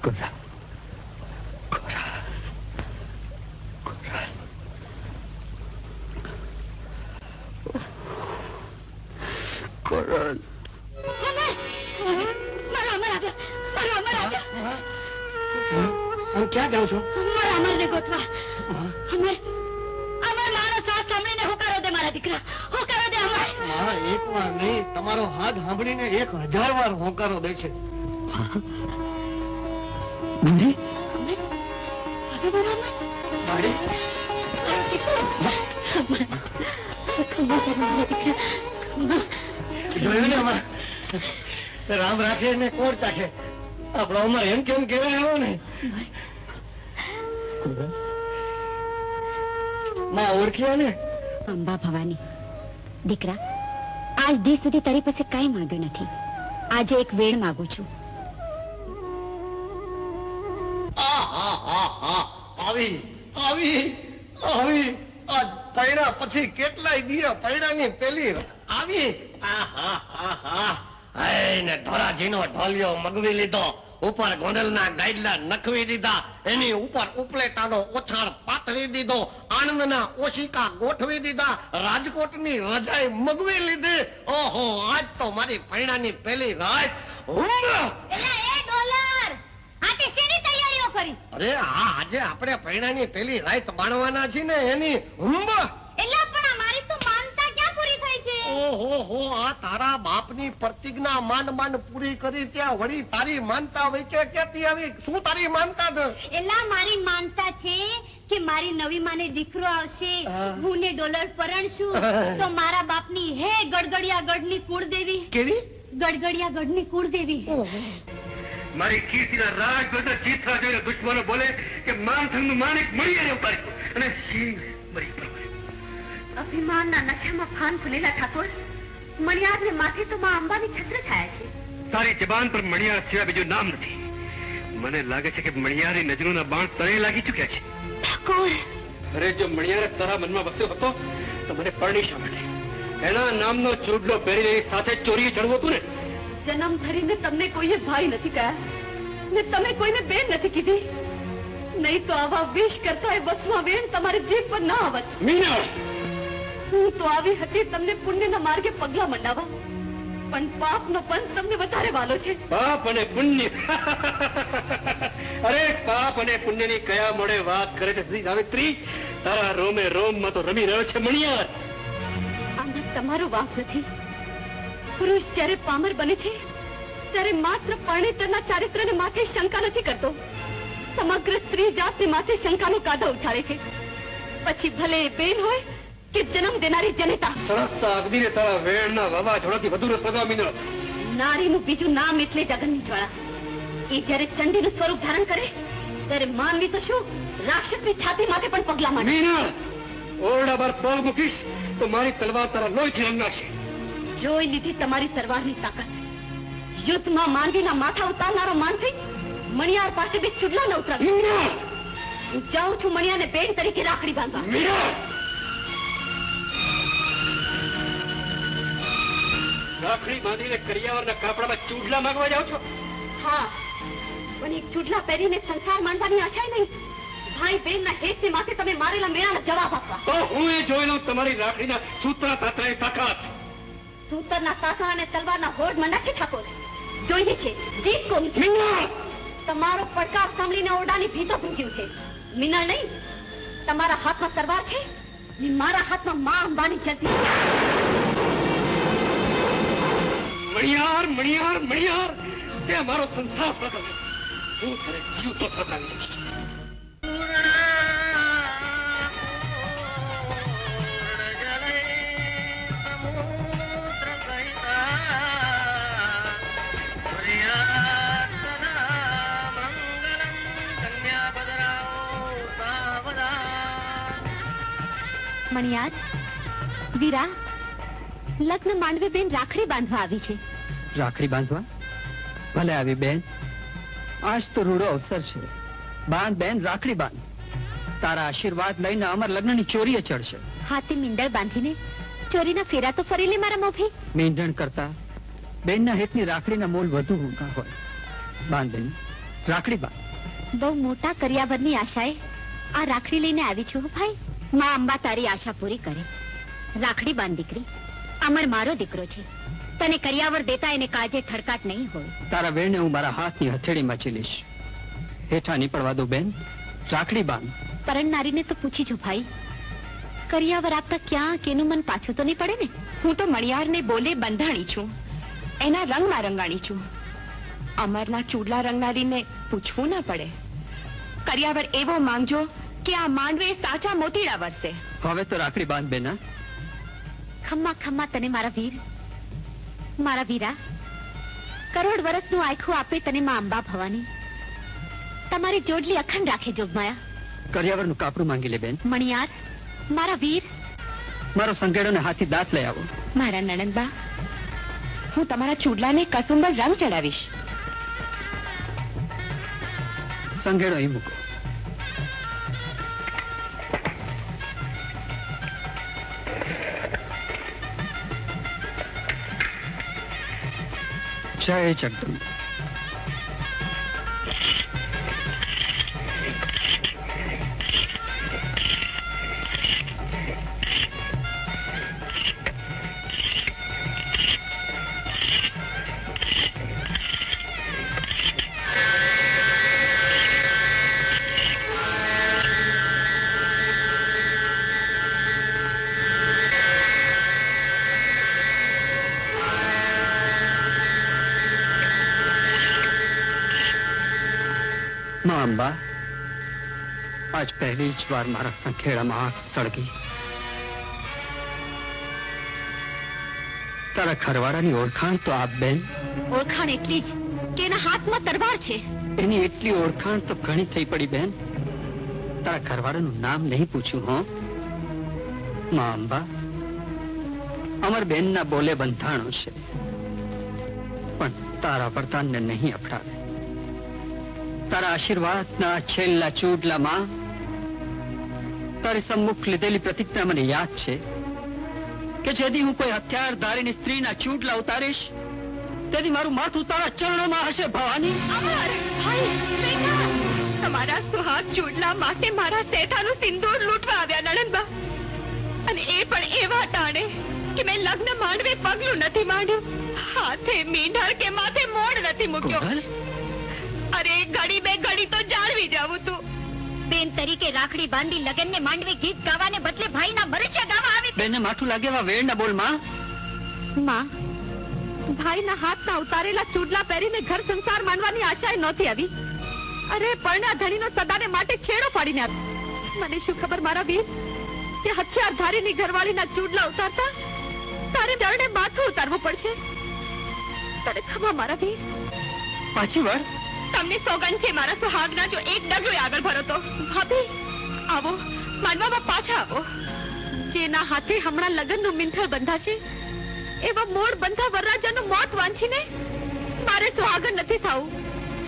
ગોરા ક્યાં જાઉં છો? મારા અમરને ગોતવા. અમર મારો સાથ સાંભળીને હોકારો દે મારા દીકરા, હોકારો દે અમર. એક વાર નહીં, તમારો હાથ સાંભળીને 1000 વાર હોકારો દે છે. જોયું ને અમાર રામ રાખે ને કોણ ચાખે. આપણો અમાર એમ કેમ કેવાય આવ્યો ને માં ઓળખ્યા ને. અંબા ભવાની દીકરા, આજ દી સુધી તારી પાસે કઈ માંગ્યું નથી. આજે એક વેણ માંગુ છું. આવી આવી આવી આ પૈડા પછી કેટલાય દિયા પૈડાની પેલી આવી. ને ધોરાજીનો ઢોલિયો મગવી લીધો, ઉપર ગોંડલના ગાઈડલા નખવી દીધા, એની ઉપર ઉપલેટાનો ઓછાળ પાથરી દીધો, આણંદના ઓશિકા ગોઠવી દીધા, રાજકોટની રજાઈ મગવી લીધી. ઓહો, આજ તો મારી પૈણાની પેલી રાત. અરે આજે આપણે પૈણાની પેલી રાત માણવાના છીએ ને એની હુંબ. ઓહો, આ તારા બાપની પ્રતિજ્ઞા માંડ માંડ પૂરી કરી ત્યાં વળી તારી માનતા હોય કે ક્યાંથી આવી? શું તારી માનતા છે? એલા મારી માનતા છે કે મારી નવી માને દીકરો આવશે, હું ને ડોલર પરણશું તો મારા બાપની હે ગડગડિયા ગઢની કુળદેવી. કેવી? ગડગડિયા ગઢની કુળદેવી. મારી કીર્તિના રાજગઢ જીતવા જોઈને દુશ્મનો બોલે કે માનસંગનું માણેક મળી ઉપાડી અને સિંહ મરી પડે. અભિમાનના નશામાં ફાન ફૂલેલા ઠાકોર, મણિયારને માથે તો માં અંબાની છત્ર છાયા છે. તારી જબાન પર મણિયાર સિવાય બીજું નામ નથી. મને લાગે છે કે મણિયારી નજરોના બાણ તળે લાગી ચૂક્યા છે. ઠાકોર, અરે જો મણિયાર તારા મનમાં વસ્યો હતો તો મને પરણી શા માટે? એના નામનો ચૂડલો પહેરીને સાથે ચોરીએ ચડવું હતું ને. જન્મ ધરીને તમને કોઈએ ભાઈ નથી કહ્યા ને તમે કોઈને બેન નથી કીધી. નહીં તો આવા વિષ કરતા એ બસમાં વેણ તમારી જીભ પર ના આવત. મીના, હું તો આવી હતી તમને પુણ્યના માર્ગે પગલા મંડાવવા, પણ પાપનો પંથ તમને વધારે વાલો છે. પાપ અને પુણ્ય. અરે પાપ અને પુણ્યની કયા મોડે વાત કરે છે શ્રી સાવિત્રી? તારા રોમે રોમમાં તો રમી રહ્યો છે મણિયાર. આમાં તમારો વાંક નથી. પુરુષ જ્યારે પામર બને છે ત્યારે માત્ર પરણેતરના ચારિત્રને માથે શંકા નથી કરતો, સમગ્ર સ્ત્રી જાતને માથે શંકાનો કાદા ઉછાળે છે. પછી ભલે બેન હોય કે જન્મ દેનારી જનેતા. સળગતા અગ્નિને તારા વેણના વાવાઝોડાથી વધુ રસ પડવા મીનો. નારીનું બીજું નામ એટલે જ અગ્નિ જ્વાળા. એ જ્યારે ચંડીનું સ્વરૂપ ધારણ કરે ત્યારે માનવી તો શું, રાક્ષસની છાતી માથે પણ પગલા માંડે. મીના, ઓરડા બાર પગ મૂકીશ તો મારી તલવાર તારા લોહીથી રંગાશે. જોઈ લીધી તમારી તલવારની તાકાત. યુદ્ધમાં માનવીના માથા ઉતારનારો માનથી મણિયાર પાસે બે ચૂડલા ન ઉતરાવે. હું જાઉં છું મણિયાને બેન તરીકે રાખડી બાંધવા. રાખડી બાંધીને કરિયાવરના કાપડામાં ચૂડલા માંગવા જાવ છો? હા, પણ એક ચૂડલા પહેરીને સંસાર માંડવાની આશા નહીં. ભાઈ બેનના હેતને માથે તમે મારેલા મેળાના જવાબ આપવા. તો હું એ જોઈ લઉં તમારી રાખડીના સૂત્ર તાત્રાની તાકાત. સૂતરના સાસા અને તલવારના હોડ મંડા છે ઠાકોર. જોઈએ છે જીત કોણ છે. તમારો પડકાર સાંભળીને ઓરડાની ભીતો ભૂંજ્યું છે. મિનળ નહીં, તમારા હાથમાં તલવાર છે ને મારા હાથમાં માં અંબાની જતી. મણિયાર, મણિયાર, મણિયાર, તે મારો સંસાર સદન. હું તને જીવતો સદાવી દઈશ. મણિયાર, વીરા, લગ્ન માંડવે બેન રાખડી બાંધવા આવી છે. રાખડી બાંધવા? ભલે આવી બેન, આજ તો રૂડો અવસર છે. બાંધ બેન, રાખડી બાંધ. તારા આશીર્વાદ લઈને અમર લગ્નની ચોરીએ ચડશે. હાથે મીંડળ બાંધીને ચોરીના ફેરા તો ફરી લે મારા મોભી. મીંડણ કરતા બેનના હેતની રાખડીના મોલ વધુ ઊંઘા હોય. બાંધ બેન, રાખડી બા. બહુ મોટા કર્યાવરની આશાએ આ રાખડી લઈને આવી છું ભાઈ. માં અંબા તારી આશા પૂરી કરે. રાખડી બાંધ દીકરી, અમર મારો દીકરો છે. તને કર્યાવર દેતા એને કાજે થડકાટ નહીં હોય. તારા વેણને હું મારા હાથની હથેળીમાં ચીલીશ. હેઠા નીકળવા દો બેન, રાખડી બાંધ. પરણનારીને તો પૂછી જો ભાઈ, કર્યાવર આપતા ક્યાં કેનું મન પાછું તો નહીં પડે ને. હું તો મણિયારને બોલે બંધાણી છું, એના રંગમાં રંગાણી છું. અમરના ચૂડલા રંગનારીને પૂછવું ના પડે. કર્યાવર એવો માંગજો કે આ માંડવે સાચા મોતીડા વરસે. હવે તો રાખડી બાંધ બેના. ખમ્મા ખમ્મા તને મારા વીર, મારા વીરા. કરોડ વર્ષનું આખું આપે તને માં અંબા ભવાની. તમારી જોડલી અખંડ રાખે જોગમાયા. કર્યાવરનું કાપડું માંગી લે બેન. મણિયાર, મારા વીર, મારો સંકેડો ને હાથી દાંત લઈ આવો. મારા નણંદબા, હું તમારા ચૂડલાને કસુંબર રંગ ચડાવીશ. સંઘેડો અહીં મૂકો. જય જગદંબ. માં અંબા, આજ પહેલી જ વાર મારા સંખેડામાં આંખ સળગી. તારા ઘરવાળાની ઓળખાણ તો આપ બેન. ઓળખાણ એટલી જ કે એના હાથમાં તરવાર છે. એની એટલી ઓળખાણ તો ઘણી થઈ પડી બેન. તારા ઘરવાળાનું નામ નહીં પૂછ્યું. હો માં અંબા, અમર બેનના બોલે બંધાણો છે, પણ તારા વરદાનને નહીં અપનાવે. તારા આશીર્વાદના છેલ્લા ચૂડલામાં તારી સમ્મુખ લીધેલી પ્રતિજ્ઞા મને યાદ છે કે જેથી હું કોઈ હથિયારધારીની સ્ત્રીના ચૂડલા ઉતારીશ તેથી મારું માથું તારા ચરણોમાં હશે. ભવાની, તમારા સુહાગ ચૂડલા માટે મારા શેઠાનું સિંદૂર લૂંટવા આવ્યા નણંદબા, અને એ પણ એવા ટાણે કે મેં લગ્ન માંડવે પગલું નથી માંડ્યું, હાથે મીંઢળ કે માથે મોડ નથી મૂક્યો. અરે ઘડી બે ઘડી તો જાળવી જાવું તું. બેન તરીકે રાખડી બાંધી લગન ને માંડવી ગીત ગાવાને બદલે ભાઈના ભરસિયા ગાવા આવી. બેનને માથું લાગે એવા વેણ ના બોલ માં. માં, ભાઈના હાથના ઉતારેલા ચૂડલા પહેરીને ઘર સંસાર માંડવાની આશાએ નહોતી આવી. અરે પરણા ધણીનો સદાને માટે છેડો પાડીને આવ્યો. મને શું ખબર મારા વીર કે હથિયારધારીની ઘરવાળીના ચૂડલા ઉતારતા તારે જરણે માથું ઉતારવું પડશે. તારે ખબર મારા વીર. પાછી વાર તમને સોગંદ છે મારા સુહાગના, જો એક ડગલો આગળ ભરો તો. ભાભી આવો, માંડવામાં પાછા આવો. જેના હાથે હમણાં લગ્નનું મીંથળ બંધાશે એવા મોડ બંધા વરરાજાનું મોત વાંચીને મારે સુહાગન નથી થવું.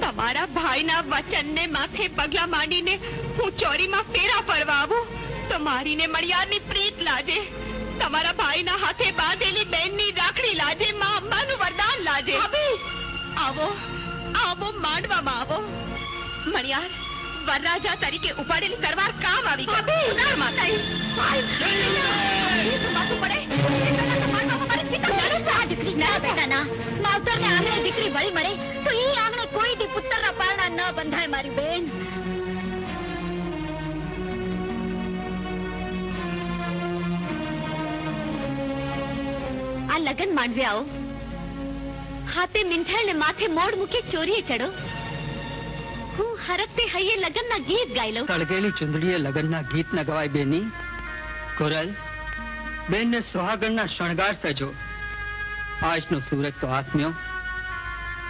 તમારા ભાઈના વચનને માથે પગલા માંડીને હું ચોરીમાં ફેરા પડવા આવું તો મારીને મણિયારની પ્રીત લાજે. તમારા ભાઈના હાથે બાંધેલી બેનની રાખડી લાજે. માં અંબાનું વરદાન લાજે. આવો આવો, માંડવામાં આવો. મણિયાર, વરરાજા તરીકે ઉપાડેલી તરવાર કામ આવી ગઈ. માવતરને આંગણે દીકરી વળી મળે તો એ આંગણે કોઈ દી પુત્રના પારણા ન બંધાય મારી બેન. આ લગન માંડવે આવો, હાથે મીંઠળ ને માથે મોડ મૂકી ચોરીએ ચડો. હું હરકતે હૈયે લગનના ગીત ગાઈ લઉં. તળગેલી ચુંદડીએ લગનના ગીત ન ગવાય બેની. કોરલ, બેનને સુહાગણના શણગાર સજો. આજનો સૂરજ તો આથમ્યો,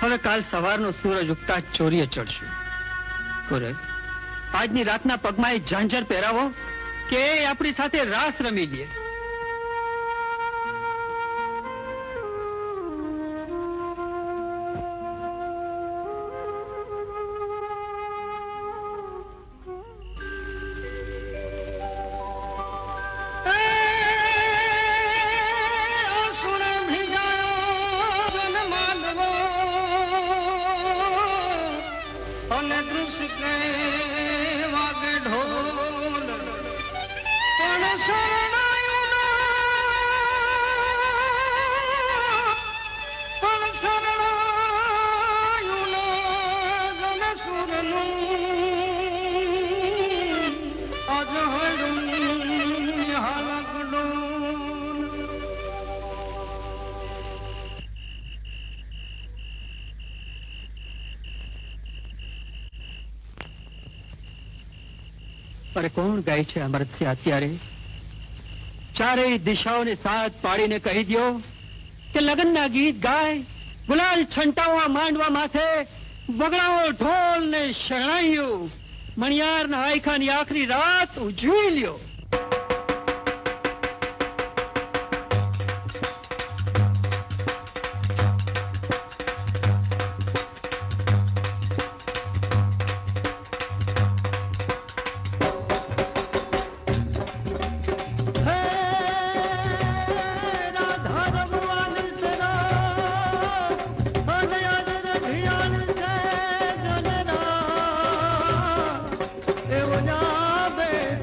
હવે કાલ સવારનો સૂરજ ઉગતા જ ચોરીએ ચડશું. કોરલ, આજની રાતના પગમાં એ ઝાંઝર પહેરાવો કે આપણી સાથે રાસ રમી લે. पर कोण गाय છે અમરસ્ય અત્યારે ચારેય દિશાઓને સાથ પાડીને કહી દો કે લગ્નના ગીત ગાય ગુલાલ છંટાવા માંડવા માથે વગડાઓ ઢોલ ને શરણાઈઓ મણિયારના આયખાની આખરી રાત ઉજવી લ્યો.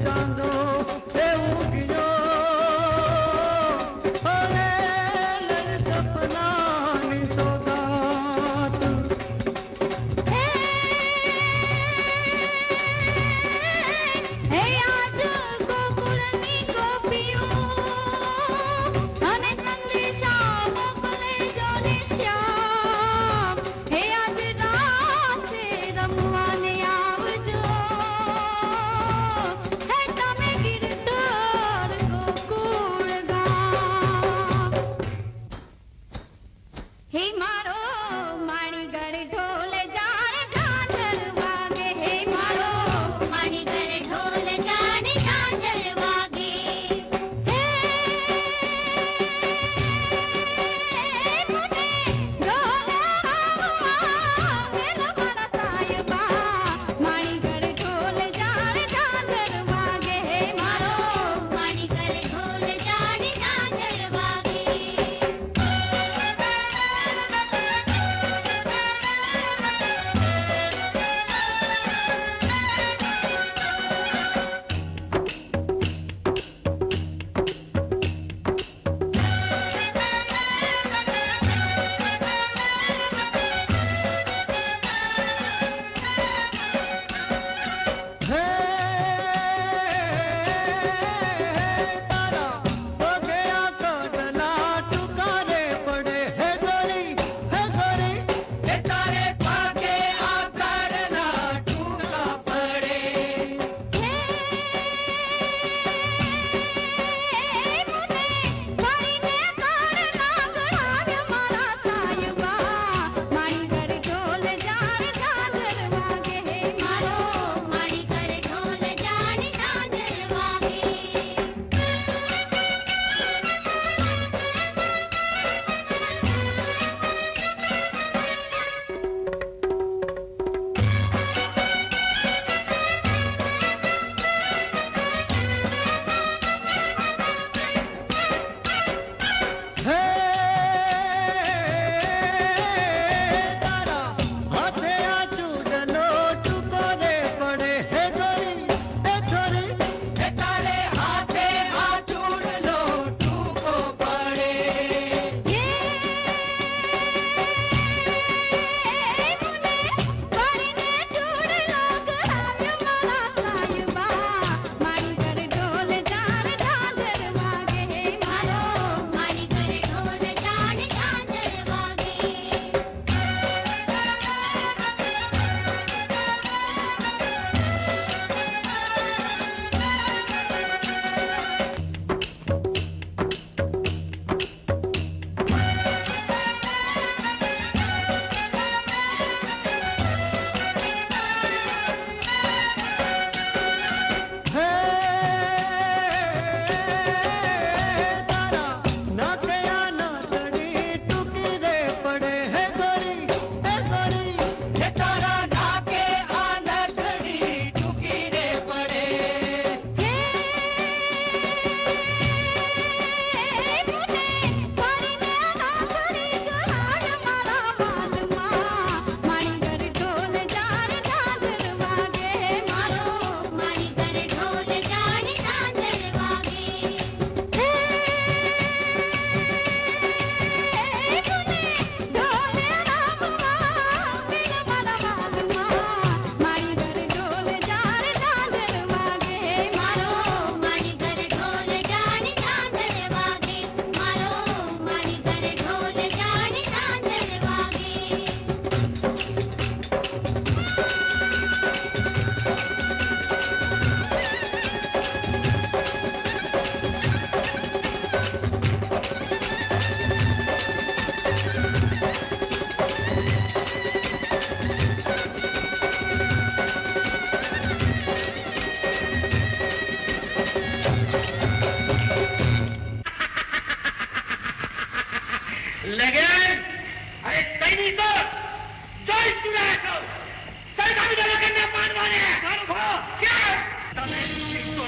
ચાંદો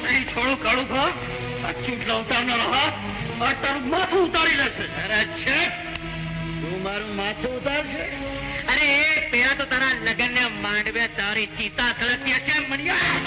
નહીં થોડું કાળું ભાવ આ ચૂંટલા ઉતારનારો હાથ આ તારું માથું ઉતારી લેશે. અરે છે તું મારું માથું ઉતારશે? અરે એ પેલા તો તારા લગ્ન ને માંડવે તારી ચિતા સળગતી હશે મણિયા.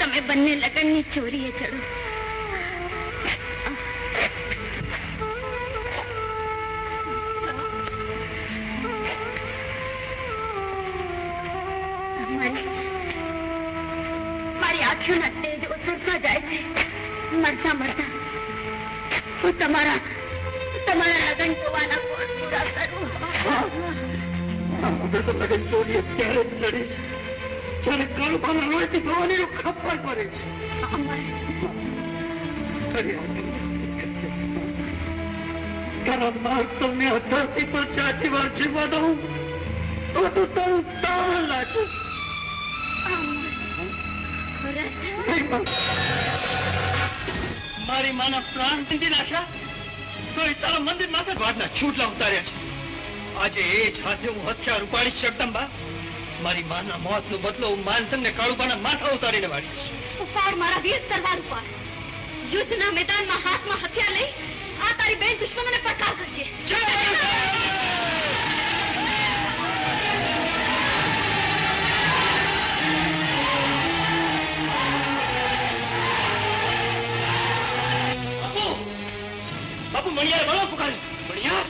તમે બંને લગ્નની ચોરીએ ચડો. મારી આંખોના તેજ ઓસરતા જાય છે. મરતા મરતા હું તમારા લગ્ન જોવાના કોણ પૂરા કરું. લગ્ન ચોરીએ ત્યારે જ ચડી જયારે કાળુભાના લોહીથી ભવાની ખબર પડે છે. તારા માર્ગ તમને ધરતી પર ચાચી વાર જીવવા દઉં તો તું તારું તાવણ લાગે. મારી માના પ્રાણ ચીંધી નાખ્યા તો એ તારા મંદિર માથે વાતના છૂટલા ઉતાર્યા છે. આજે એ જ હાથે હું હથિયાર ઉપાડીશ જગદંબા. મારી માના મોત નો બદલો હું માનસંગ ને કાળુબાના માથા ઉતારીને વાળીશ. ઉપાડ મારા વીર તલવાર ઉપર. યુદ્ધના મેદાનમાં હાથમાં હથિયાર લઈ આ તારી બેન દુશ્મનોને પડકાર કરશે. બાપુ મણિયારે બોલો પુકારે. મણિયાર?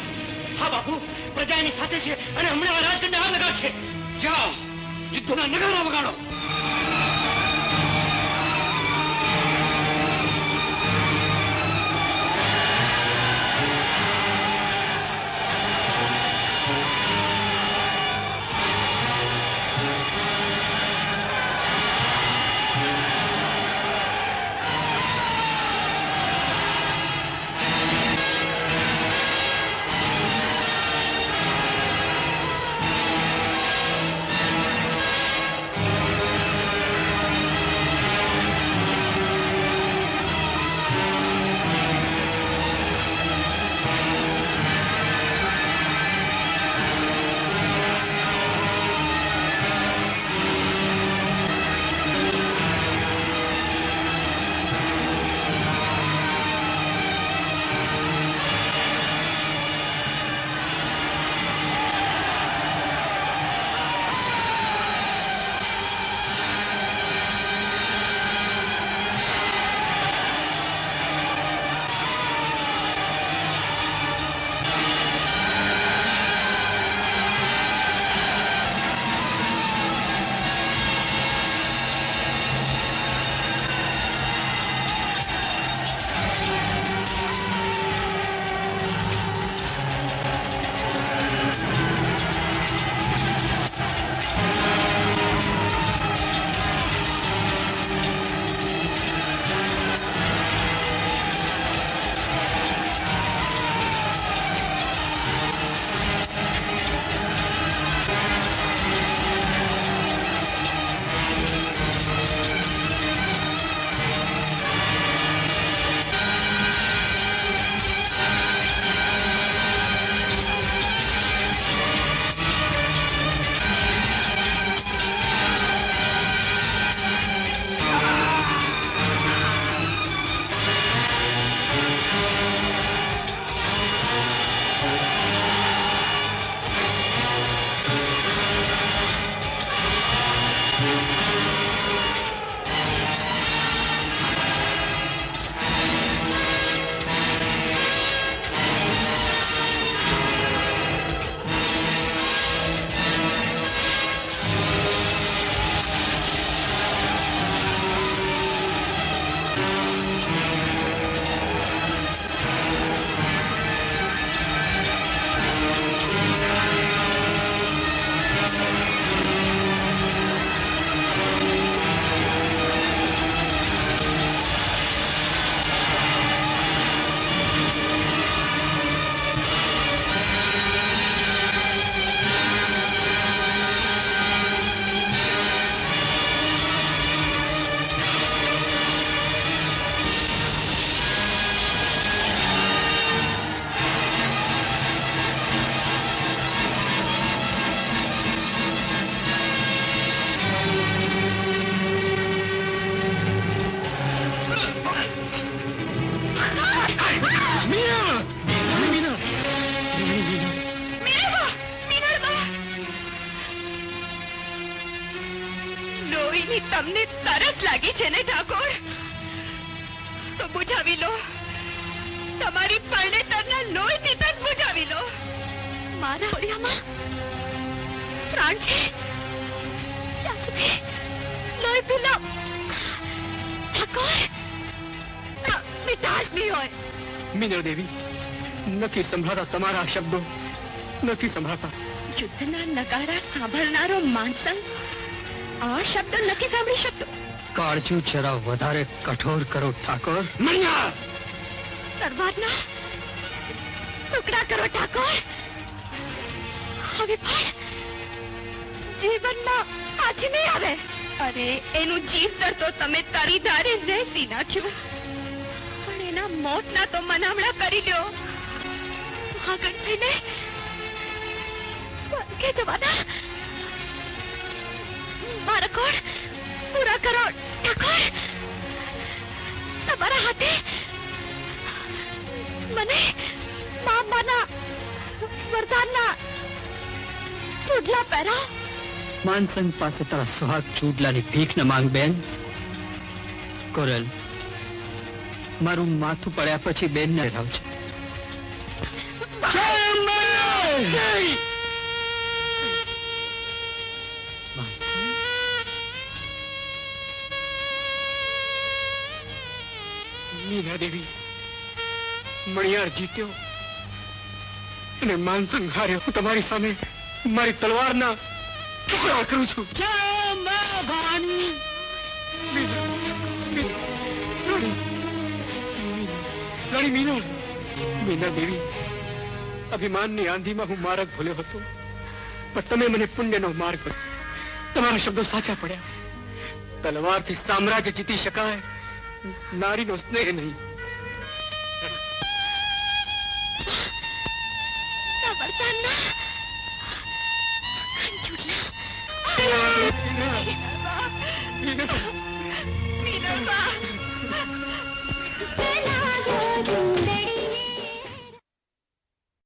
હા બાપુ, પ્રજા એની સાથે છે અને હમણાં આ રાજગઢને આગ લગાડશે. જાઓ, યુદ્ધના નગારા વગાડો. લોહીની તમને તરસ લાગી છે ને ઠાકોર? તો બુઝાવી લો. તમારી પરણેતરના લોહીથી તક બુઝાવી લો. મારા ઓડિયામાં પ્રાણ છે ત્યાં સુધી લોહી પી લો ઠાકોર. મીઠાશ નહીં હોય. મીનળ દેવી, નથી સંભળાતા તમારા શબ્દો, નથી સંભળાતા. યુદ્ધના નગારા સાંભળનારો માનસંગ આ શબ્દો નથી સાંભળી શકતો. કાળજું જરા વધારે કઠોર કરો ઠાકોર. તલવારના ટુકડા કરો ઠાકોર. હવે પણ જીવનમાં પાછી નહીં આવે. અરે એનું જીવતર તો તમે તારી ધારે રહેસી નાખ્યું, પણ એના મોતના તો મનામણા કરી લ્યો. આગળ થઈને કે જવાના મારા કોણ પૂરા કરો ઠાકોર. તમારા હાથે મને મામાના વરદાનના ચૂડલા પહેરાવ. માનસંગ પાસે તારા સુહાગ ચૂડલાની ભીખ ન માંગ બેન. કોરલ, મારું માથું પડ્યા પછી બેન ને રહેવજે. મીના દેવી, મણિયાર જીત્યો અને માનસંગ હાર્યો. હું તમારી સામે મારી તલવારના ટુકડા કરું છું. રાણી મીના, મીના દેવી, અભિમાનની આંધીમાં હું માર્ગ ભૂલ્યો હતો, પણ તમે મને પુણ્યનો માર્ગ બતાવ્યો. તમારા શબ્દો સાચા પડ્યા. તલવારથી સામ્રાજ્ય જીતી શકાય, નારીનો સ્નેહ નહીં. વરદાનના